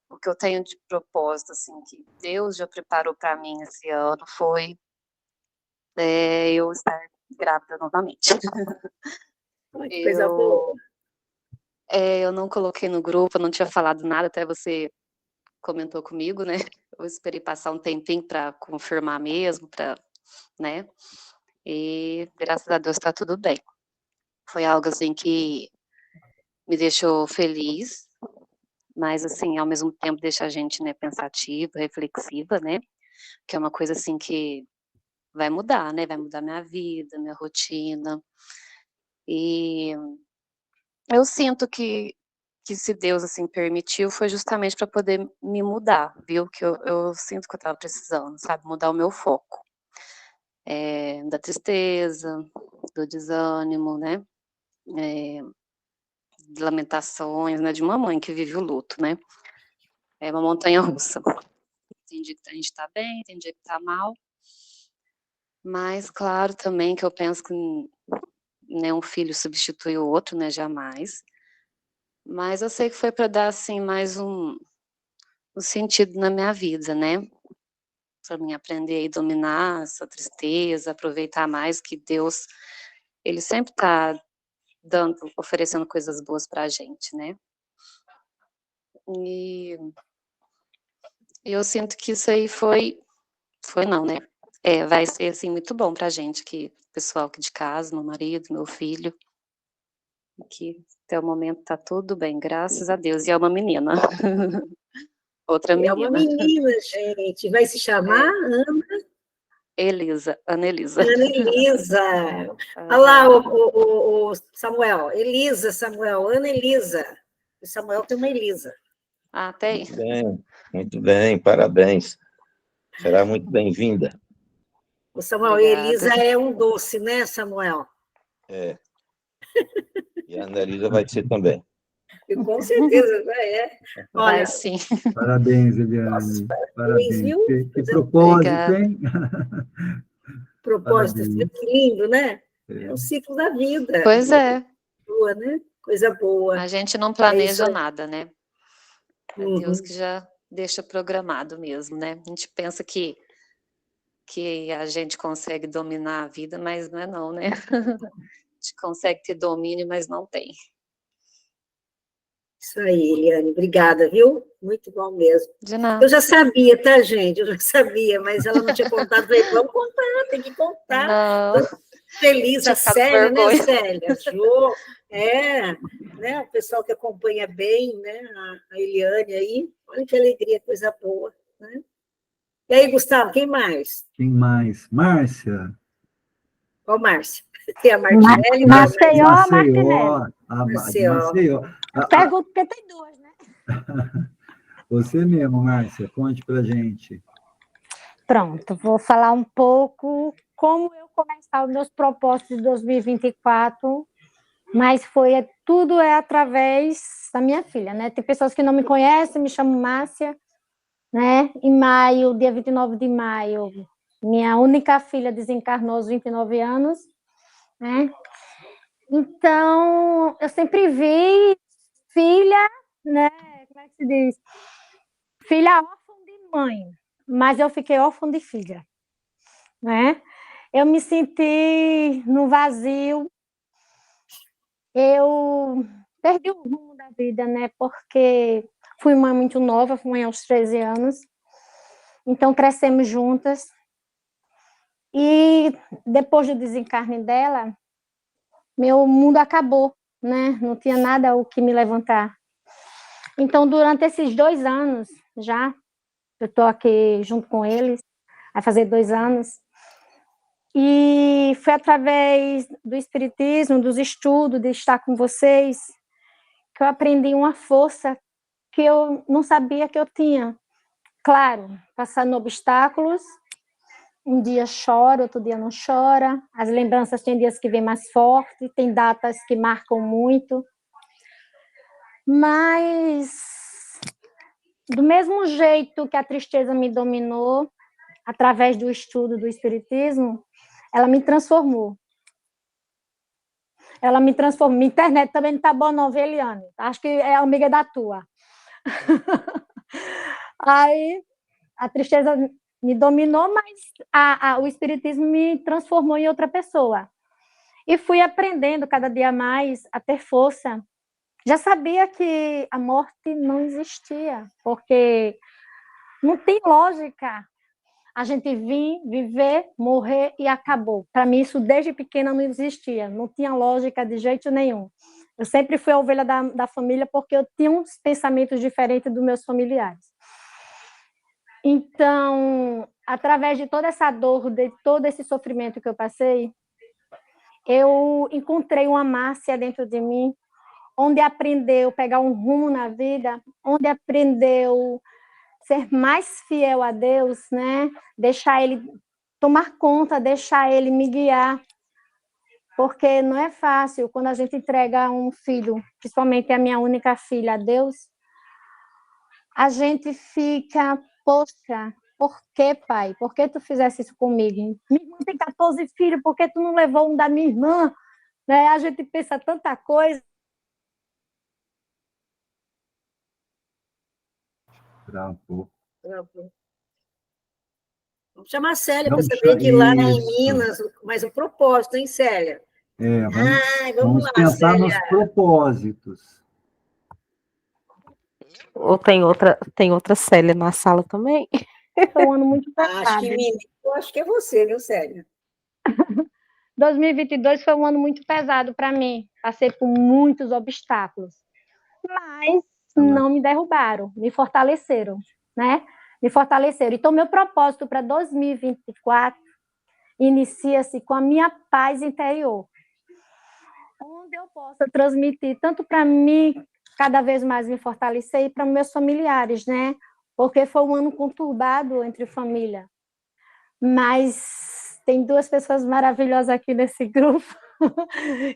o que eu tenho de propósito, assim, que Deus já preparou para mim esse ano foi eu estar grávida novamente. Ai, que coisa boa. Eu não coloquei no grupo, eu não tinha falado nada, até você comentou comigo, né? Eu esperei passar um tempinho para confirmar mesmo, né? E graças a Deus está tudo bem. Foi algo assim que me deixou feliz, mas assim, ao mesmo tempo deixa a gente, né, pensativa, reflexiva, né? Que é uma coisa assim que vai mudar, né? Vai mudar minha vida, minha rotina. E eu sinto que se Deus, assim, permitiu, foi justamente para poder me mudar, viu? Que eu sinto que eu estava precisando, sabe? Mudar o meu foco. Da tristeza, do desânimo, né? De lamentações, né? De uma mãe que vive o luto, né? É uma montanha russa. Tem dia que a gente tá bem, tem dia que tá mal. Mas, claro, também que eu penso que nenhum filho substitui o outro, né? Jamais. Mas eu sei que foi para dar, assim, mais um sentido na minha vida, né? Para mim aprender a dominar essa tristeza, aproveitar mais que Deus, Ele sempre está oferecendo coisas boas para a gente, né? E eu sinto que isso aí foi não, né? Vai ser, assim, muito bom para a gente, que pessoal aqui de casa, meu marido, meu filho, que até o momento tá tudo bem, graças a Deus. E é uma menina. Outra menina. É uma menina, gente. Vai se chamar Ana Elisa. Ana Elisa. Olha lá, o Samuel. Elisa, Samuel. Ana Elisa. O Samuel tem uma Elisa. Ah, tem? Muito bem, parabéns. Será muito bem-vinda. O Samuel e Elisa é um doce, né, Samuel? E a Ana Elisa vai ser também. E com certeza vai, Olha, sim. Parabéns, Eliane. Nossa, parabéns. Viu? Que propósito, hein? Propósito, que lindo, né? É o ciclo da vida. Pois é. boa, né? Coisa boa. A gente não É isso planeja aí. nada, né? É Deus Uhum. que já deixa programado mesmo, né? A gente pensa que a gente consegue dominar a vida, mas não é não, né? A gente consegue ter domínio, mas não tem. Isso aí, Eliane. Obrigada, viu? Muito bom mesmo. De Eu nada. já sabia, tá, gente? Eu já sabia, mas ela não tinha contado. Falei, vamos contar, tem que contar. Não, Feliz tinha a ficado com Célia, né, vergonha. Célia? Jô, né? O pessoal que acompanha bem, né? A Eliane aí. Olha que alegria, coisa boa, né? E aí, Gustavo, quem mais? Quem mais? Márcia. Qual Márcia? Tem a Martinelli, tem a Maceió, Maceió. De Maceió. Maceió. Pergunto porque tem duas, né? Você mesmo, Márcia, conte pra gente. Pronto, vou falar um pouco como eu começar os meus propósitos de 2024, mas tudo é através da minha filha, né? Tem pessoas que não me conhecem, me chamam Márcia, né? Em maio, dia 29 de maio, minha única filha desencarnou aos 29 anos, né? Então, eu sempre vi filha, né? Como é que se diz? Filha órfã de mãe, mas eu fiquei órfã de filha, né? Eu me senti no vazio, eu perdi o rumo da vida, né? Porque fui mãe muito nova, fui mãe aos 13 anos, então crescemos juntas. E depois do desencarne dela, meu mundo acabou, né? Não tinha nada o que me levantar. Então, durante esses 2 anos, já, eu estou aqui junto com eles, vai fazer 2 anos, e foi através do espiritismo, dos estudos, de estar com vocês, que eu aprendi uma força que eu não sabia que eu tinha. Claro, passando obstáculos, um dia chora, outro dia não chora, as lembranças tem dias que vêm mais forte, tem datas que marcam muito, mas do mesmo jeito que a tristeza me dominou, através do estudo do espiritismo, ela me transformou. Ela me transformou. Minha internet também não está boa não, viu, Eliane? Acho que é amiga da tua. Aí, a tristeza me dominou, mas o espiritismo me transformou em outra pessoa. E fui aprendendo cada dia mais a ter força. Já sabia que a morte não existia, porque não tem lógica a gente vir, viver, morrer e acabou. Para mim, isso desde pequena não existia, não tinha lógica de jeito nenhum. Eu sempre fui a ovelha da família porque eu tinha uns pensamentos diferentes dos meus familiares. Então, através de toda essa dor, de todo esse sofrimento que eu passei, eu encontrei uma Márcia dentro de mim, onde aprendeu a pegar um rumo na vida, onde aprendeu ser mais fiel a Deus, né? Deixar Ele tomar conta, deixar Ele me guiar, porque não é fácil quando a gente entrega um filho, principalmente a minha única filha, a Deus, a gente fica, poxa, por que, pai? Por que tu fizesse isso comigo? Minha irmã tem 14 filhos, por que tu não levou um da minha irmã? Né? A gente pensa tanta coisa. Travou. Vamos chamar a Célia para Não, saber de lá em isso. Minas, mas o propósito, hein, Célia? Vamos lá, pensar Célia. nos propósitos. Ou tem outra Célia na sala também? Foi um ano muito Acho pesado. eu acho que é você, viu, Célia? 2022 foi um ano muito pesado para mim. Passei por muitos obstáculos, mas não me derrubaram, me fortaleceram, né? Me fortaleceram. Então, meu propósito para 2024 inicia-se com a minha paz interior, onde eu possa transmitir tanto para mim, cada vez mais me fortalecer, e para meus familiares, né? Porque foi um ano conturbado entre família. Mas tem 2 pessoas maravilhosas aqui nesse grupo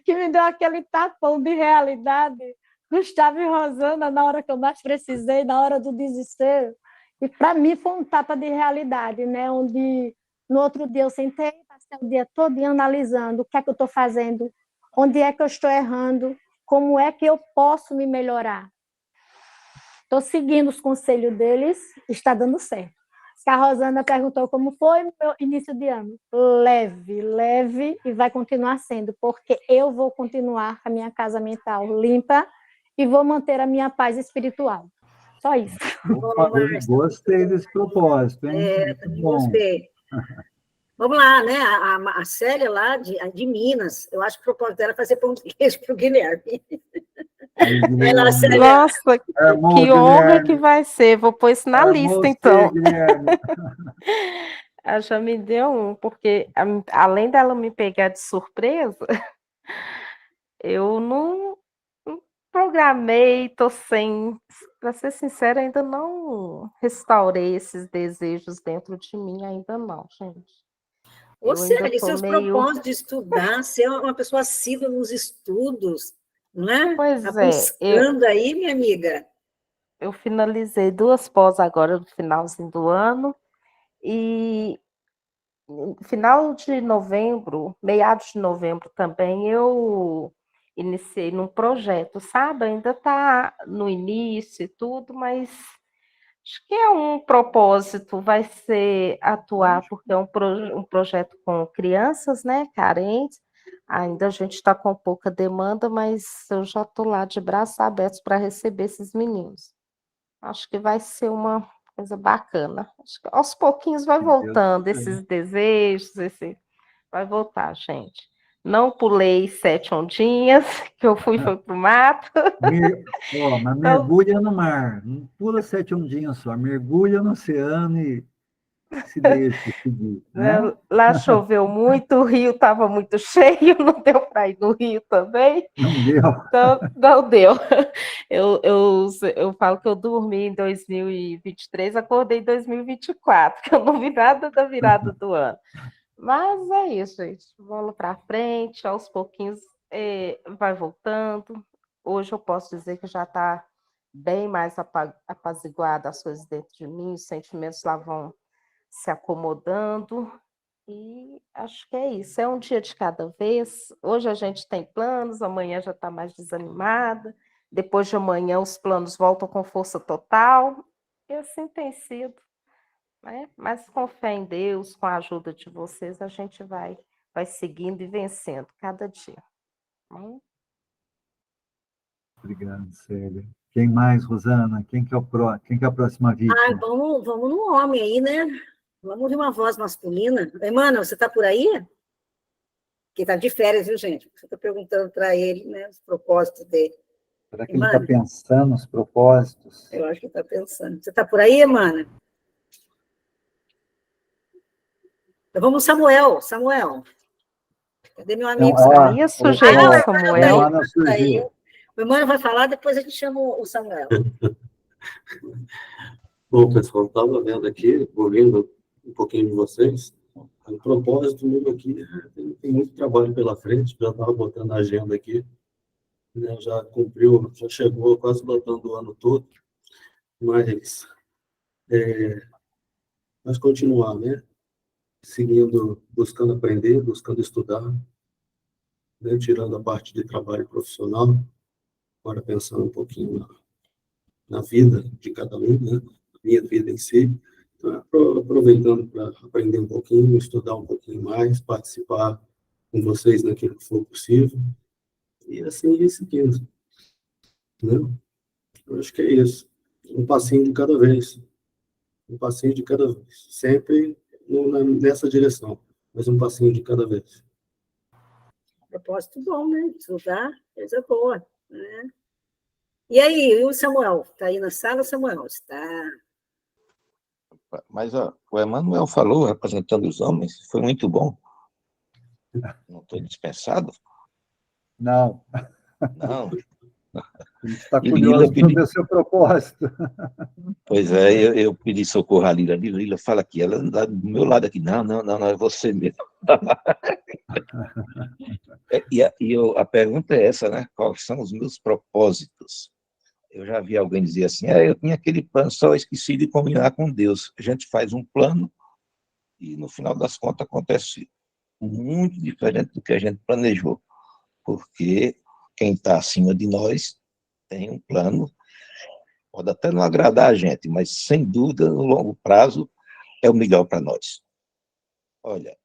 que me deu aquele tapão de realidade, Gustavo e Rosana, na hora que eu mais precisei, na hora do desespero. E para mim foi um tapa de realidade, né? Onde no outro dia eu sentei, passei o dia todo analisando o que é que eu estou fazendo, onde é que eu estou errando, como é que eu posso me melhorar? Estou seguindo os conselhos deles, está dando certo. A Rosana perguntou como foi o meu início de ano. Leve, leve, e vai continuar sendo, porque eu vou continuar com a minha casa mental limpa e vou manter a minha paz espiritual. Só isso. Opa, gostei desse propósito, hein? Muito bom. Gostei. Vamos lá, né? A Célia lá de Minas, eu acho que o propósito dela é fazer pão de queijo para o Guilherme. Vai lá, Célia. Nossa, que honra que vai ser. Vou pôr isso na lista, então. Ela já me deu um, porque além dela me pegar de surpresa, eu não programei, tô sem, para ser sincera, ainda não restaurei esses desejos dentro de mim, ainda não, gente. Ô, Célia, seus propósitos de estudar, ser uma pessoa assídua nos estudos, não é? Pois tá buscando aí, minha amiga. Eu finalizei 2 pós agora no finalzinho do ano, e no final de novembro, meados de novembro também, eu iniciei num projeto, sabe? Ainda está no início e tudo, mas acho que é um propósito, vai ser atuar, porque é um projeto com crianças, né, carentes. Ainda a gente está com pouca demanda, mas eu já estou lá de braços abertos para receber esses meninos. Acho que vai ser uma coisa bacana. Acho que aos pouquinhos vai voltando esses desejos, vai voltar, gente. Não pulei 7 ondinhas, que eu foi pro mato. Mas mergulha no mar, não pula 7 ondinhas só, mergulha no oceano e se deixa seguir. Né? Lá choveu muito, o rio estava muito cheio, não deu para ir no rio também. Não deu. Então, não deu. Eu falo que eu dormi em 2023, acordei em 2024, que eu não vi nada da virada do ano. Mas é isso, gente. Bola para frente, aos pouquinhos vai voltando. Hoje eu posso dizer que já está bem mais apaziguada as coisas dentro de mim, os sentimentos lá vão se acomodando. E acho que é isso, é um dia de cada vez. Hoje a gente tem planos, amanhã já está mais desanimada. Depois de amanhã os planos voltam com força total. E assim tem sido. Né? Mas com fé em Deus, com a ajuda de vocês, a gente vai seguindo e vencendo cada dia. Obrigado, Célia. Quem mais, Rosana? Quem que é a próxima vítima? Vamos no homem aí, né? Vamos ouvir uma voz masculina. Emmanuel, você está por aí? Que está de férias, viu, gente? Você está perguntando para ele, né, os propósitos dele. Será que ele está pensando nos propósitos? Eu acho que está pensando. Você está por aí, Emmanuel? Então, vamos, Samuel. Cadê meu amigo Samuel? Isso, gente, Samuel. O Emmanuel vai falar, depois a gente chama o Samuel. Bom, pessoal, estava vendo aqui, ouvindo um pouquinho de vocês. O propósito meu aqui, tem muito trabalho pela frente, já estava botando a agenda aqui, né, já cumpriu, já chegou quase botando o ano todo, mas continuar, né? Seguindo, buscando aprender, buscando estudar, né, tirando a parte de trabalho profissional, agora pensando um pouquinho na vida de cada um, né? Minha vida em si. Então, aproveitando para aprender um pouquinho, estudar um pouquinho mais, participar com vocês naquilo que for possível, e assim ir seguindo. Né? Eu acho que é isso. Um passinho de cada vez. Um passinho de cada vez. Sempre nessa direção, mas um passinho de cada vez. Propósito bom, né? Estudar, coisa boa. Né? E aí, e o Samuel? Está aí na sala, Samuel? Está. Mas o Emmanuel falou, representando os homens, foi muito bom. Não estou dispensado? Não. Não. A gente está curioso para ver o seu propósito. Pois é, eu pedi socorro à Lila. Lila, fala aqui, ela anda do meu lado aqui. Não, é você mesmo. A pergunta é essa, né? Quais são os meus propósitos? Eu já vi alguém dizer assim, eu tinha aquele plano, só esqueci de combinar com Deus. A gente faz um plano e, no final das contas, acontece muito diferente do que a gente planejou. Porque quem está acima de nós tem um plano, pode até não agradar a gente, mas sem dúvida, no longo prazo, é o melhor para nós. Olha,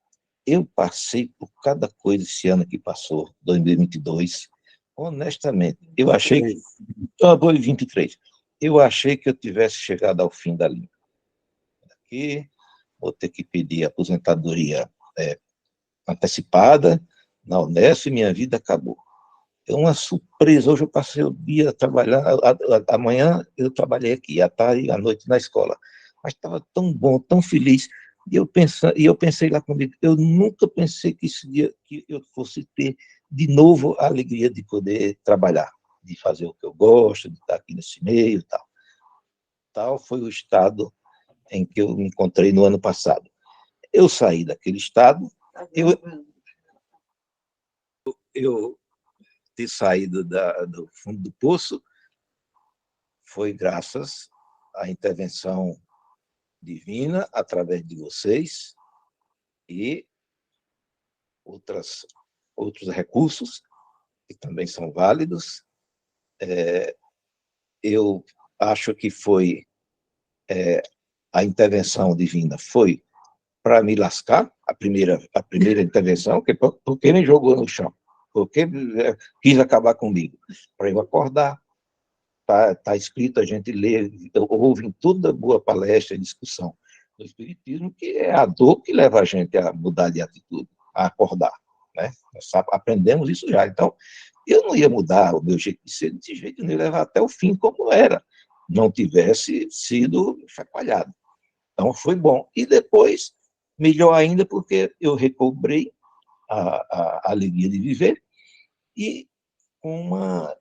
eu passei por cada coisa esse ano que passou, 2022, honestamente, eu achei que... 2023. Eu achei que eu tivesse chegado ao fim da linha. Aqui, vou ter que pedir aposentadoria antecipada na Unesp e minha vida acabou. É uma surpresa. Hoje eu passei o dia trabalhando, amanhã eu trabalhei aqui, à tarde e à noite na escola. Mas estava tão bom, tão feliz. E eu pensei lá comigo, eu nunca pensei que esse dia que eu fosse ter de novo a alegria de poder trabalhar, de fazer o que eu gosto, de estar aqui nesse meio e tal. Tal foi o estado em que eu me encontrei no ano passado. Eu saí daquele estado, eu ter saído do fundo do poço foi graças à intervenção divina através de vocês e outros recursos que também são válidos. Eu acho que foi a intervenção divina foi para me lascar, a primeira intervenção, porque me jogou no chão, porque quis acabar comigo, para eu acordar. Tá escrito, a gente lê, ouve em toda boa palestra e discussão do Espiritismo, que é a dor que leva a gente a mudar de atitude, a acordar. Né? Nós aprendemos isso já. Então, eu não ia mudar o meu jeito de ser, desse jeito, não ia levar até o fim como era, não tivesse sido chacoalhado. Então, foi bom. E depois, melhor ainda, porque eu recobrei a alegria de viver e uma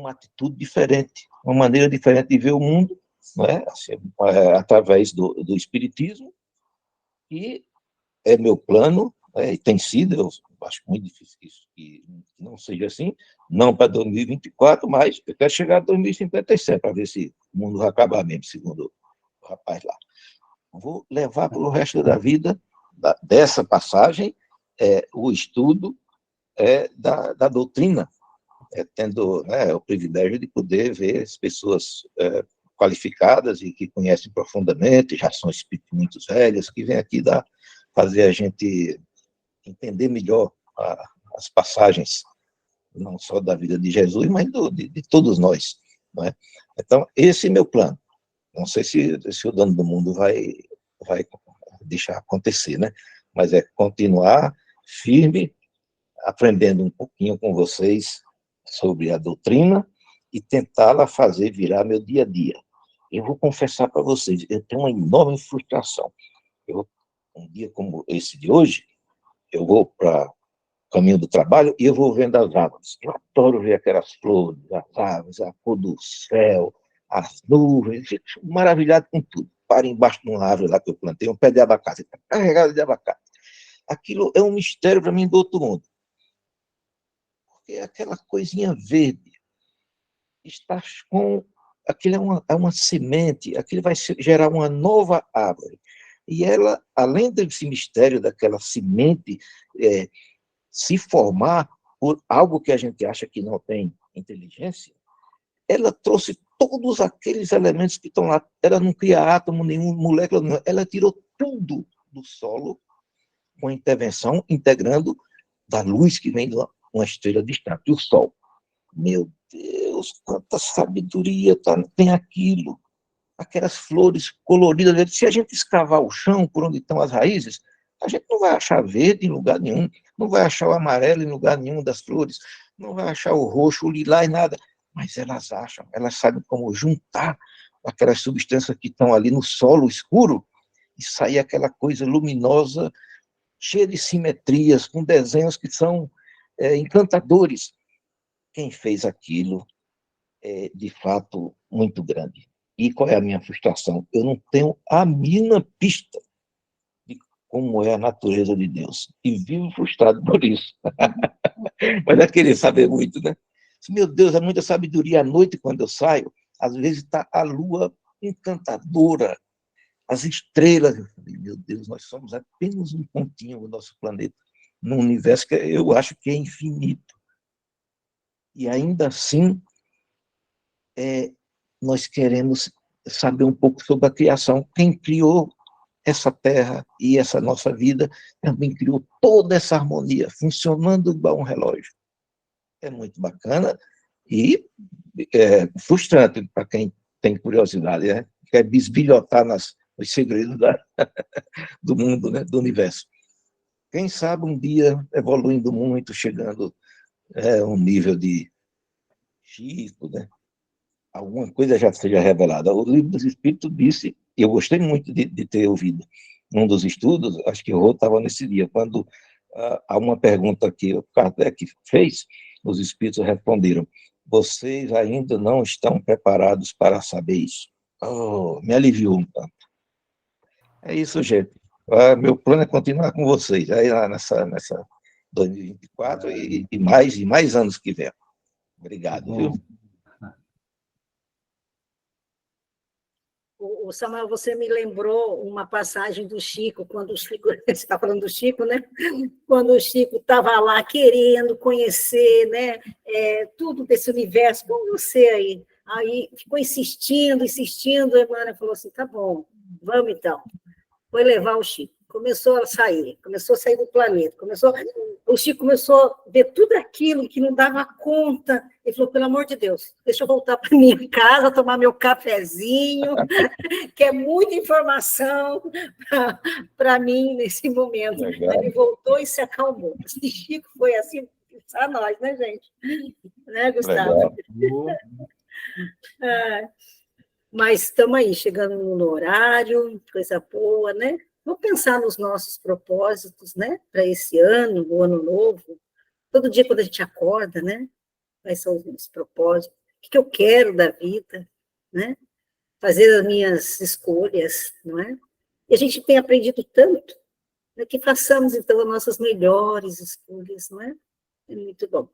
atitude diferente, uma maneira diferente de ver o mundo, não é? Assim, através do Espiritismo, e é meu plano, e tem sido, eu acho muito difícil que não seja assim, não para 2024, mas eu quero chegar a 2057, para ver se o mundo vai acabar mesmo, segundo o rapaz lá. Vou levar para o resto da vida, dessa passagem, o estudo da doutrina, tendo o privilégio de poder ver as pessoas qualificadas e que conhecem profundamente, já são espíritos muito velhos, que vêm aqui fazer a gente entender melhor as passagens, não só da vida de Jesus, mas de todos nós. Não é? Então, esse é meu plano. Não sei se o dono do mundo vai deixar acontecer, né? Mas é continuar firme, aprendendo um pouquinho com vocês sobre a doutrina e tentá-la fazer virar meu dia a dia. Eu vou confessar para vocês, eu tenho uma enorme frustração. Um dia como esse de hoje, eu vou para o caminho do trabalho e eu vou vendo as árvores. Eu adoro ver aquelas flores, as árvores, a cor do céu, as nuvens, fico maravilhado com tudo. Paro embaixo de uma árvore lá que eu plantei, um pé de abacate, está carregado de abacate. Aquilo é um mistério para mim do outro mundo. Porque aquela coisinha verde está com... Aquilo é uma semente, aquilo vai gerar uma nova árvore. E ela, além desse mistério daquela semente se formar por algo que a gente acha que não tem inteligência, ela trouxe todos aqueles elementos que estão lá. Ela não cria átomo nenhum, molécula nenhuma. Ela tirou tudo do solo com a intervenção, integrando da luz que vem de uma estrela distante, o Sol. Meu Deus, quanta sabedoria tem aquilo. Aquelas flores coloridas. Se a gente escavar o chão por onde estão as raízes, a gente não vai achar verde em lugar nenhum, não vai achar o amarelo em lugar nenhum das flores, não vai achar o roxo, o lilás, nada. Mas elas acham, elas sabem como juntar aquelas substâncias que estão ali no solo escuro e sair aquela coisa luminosa, cheia de simetrias, com desenhos que são encantadores. Quem fez aquilo é, de fato, muito grande. E qual é a minha frustração? Eu não tenho a mínima pista de como é a natureza de Deus. E vivo frustrado por isso. Mas é querer saber muito, né? Meu Deus, é muita sabedoria à noite quando eu saio. Às vezes está a lua encantadora, as estrelas. Eu falei, meu Deus, nós somos apenas um pontinho do nosso planeta. num universo que eu acho que é infinito. E ainda assim, nós queremos saber um pouco sobre a criação. Quem criou essa terra e essa nossa vida também criou toda essa harmonia, funcionando igual um relógio. É muito bacana e frustrante para quem tem curiosidade, né? Quer bisbilhotar nos segredos do mundo, né? Do universo. Quem sabe um dia evoluindo muito, chegando a um nível de Chico, né? Alguma coisa já seja revelada. O Livro dos Espíritos disse, e eu gostei muito de ter ouvido num dos estudos, acho que o Rô estava nesse dia, quando há uma pergunta que o Kardec fez, os Espíritos responderam: vocês ainda não estão preparados para saber isso. Oh, me aliviou um tanto. É isso, gente. Meu plano é continuar com vocês, aí lá nessa 2024 e mais anos que vem. Obrigado, viu? O Samuel, você me lembrou uma passagem do Chico, quando o Chico, você está falando do Chico, né? Quando o Chico estava lá querendo conhecer, né, tudo desse universo, como você aí ficou insistindo, a Emmanuel falou assim, tá bom, vamos então. Foi levar o Chico. Começou a sair do planeta, o Chico começou a ver tudo aquilo que não dava conta. Ele falou, pelo amor de Deus, deixa eu voltar para minha casa, tomar meu cafezinho, que é muita informação para mim nesse momento. Ele voltou e se acalmou. Esse Chico foi assim, a nós, né, gente? Né, Gustavo? Mas estamos aí, chegando no horário, coisa boa, né? Vamos pensar nos nossos propósitos, né? Para esse ano, o ano novo. Todo dia, quando a gente acorda, né? Quais são os meus propósitos? O que eu quero da vida, né? Fazer as minhas escolhas, não é? E a gente tem aprendido tanto, né, que façamos, então, as nossas melhores escolhas, não é? É muito bom.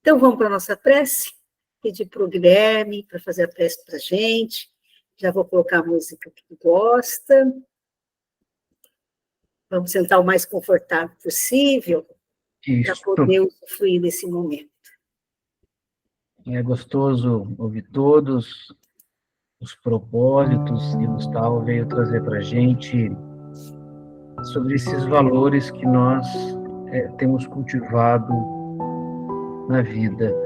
Então, vamos para a nossa prece. Pedir para o Guilherme para fazer a prece para a gente. Já vou colocar a música que tu gosta. Vamos sentar o mais confortável possível para poder usufruir desse momento. É gostoso ouvir todos os propósitos que Gustavo veio trazer para a gente sobre esses valores que nós temos cultivado na vida.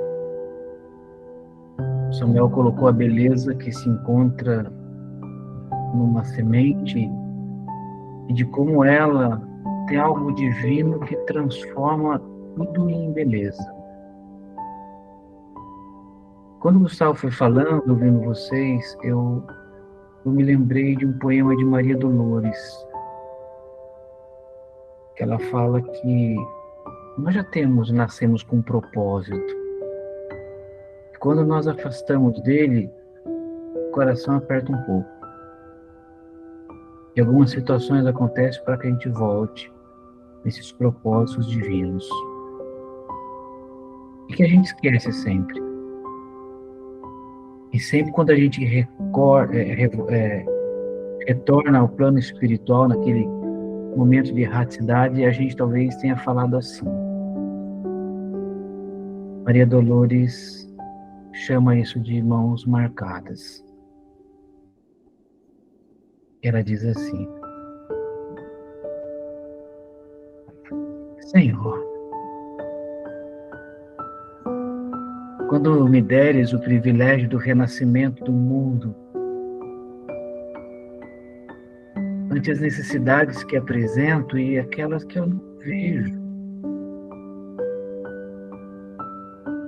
Samuel colocou a beleza que se encontra numa semente e de como ela tem algo divino que transforma tudo em beleza. Quando o Gustavo foi falando, ouvindo vocês, eu me lembrei de um poema de Maria Dolores, que ela fala que nós já nascemos com um propósito. Quando nós afastamos dele, o coração aperta um pouco. E algumas situações acontecem para que a gente volte nesses propósitos divinos. E que a gente esquece sempre. E sempre quando a gente retorna ao plano espiritual, naquele momento de erraticidade, a gente talvez tenha falado assim. Maria Dolores chama isso de mãos marcadas. Ela diz assim: Senhor, quando me deres o privilégio do renascimento do mundo, ante as necessidades que apresento e aquelas que eu não vejo,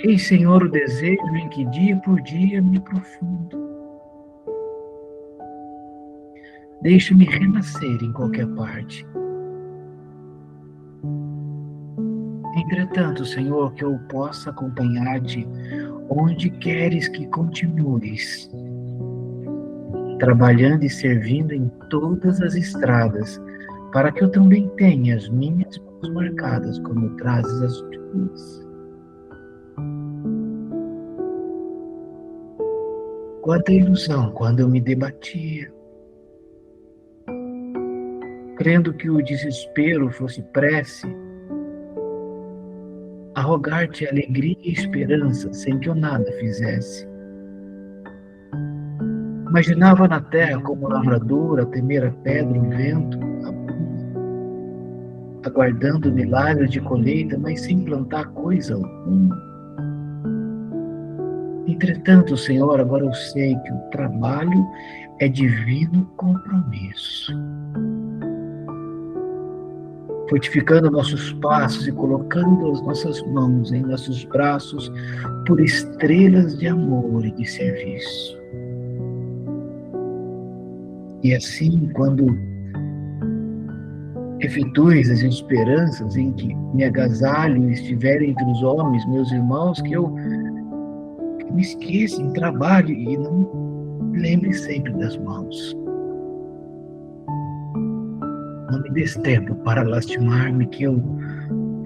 eis, Senhor, o desejo em que dia por dia me aprofundo. Deixa-me renascer em qualquer parte. Entretanto, Senhor, que eu possa acompanhar-te onde queres que continues, trabalhando e servindo em todas as estradas, para que eu também tenha as minhas mãos marcadas como trazes as tuas. Quanta ilusão quando eu me debatia, crendo que o desespero fosse prece, a rogar-te alegria e esperança, sem que eu nada fizesse. Imaginava na terra como o lavrador a temer a pedra, o vento, a bruma, aguardando milagres de colheita, mas sem plantar coisa alguma. Entretanto, Senhor, agora eu sei que o trabalho é divino compromisso. Fortificando nossos passos e colocando as nossas mãos em nossos braços por estrelas de amor e de serviço. E assim, quando efetues as esperanças em que me agasalho e estiver entre os homens, meus irmãos, que eu me esqueça em trabalho e não me lembre sempre das mãos. Não me des tempo para lastimar-me, que eu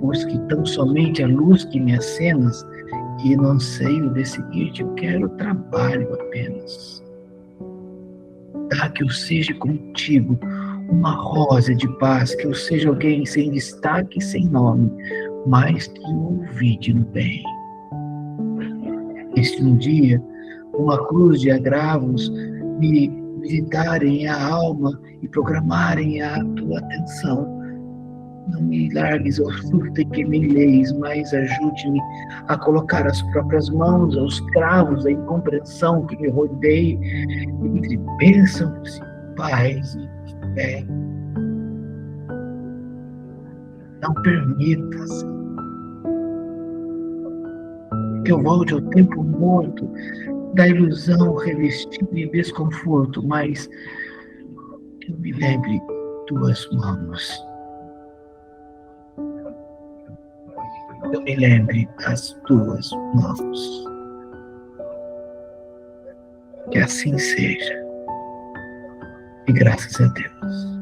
busque tão somente a luz que me acenas e no anseio de seguir-te eu quero trabalho apenas. Dá que eu seja contigo uma rosa de paz, que eu seja alguém sem destaque e sem nome, mas que o ouvide no bem. E se um dia uma cruz de agravos me visitarem a alma e programarem a tua atenção, não me largues ao surto em que me leis, mas ajude-me a colocar as próprias mãos aos cravos da incompreensão que me rodeie entre bênçãos e paz e fé. Não permitas que eu volte ao tempo morto da ilusão revestida de desconforto, mas que eu me lembre tuas mãos. Eu me lembre das tuas mãos. Que assim seja. E graças a Deus.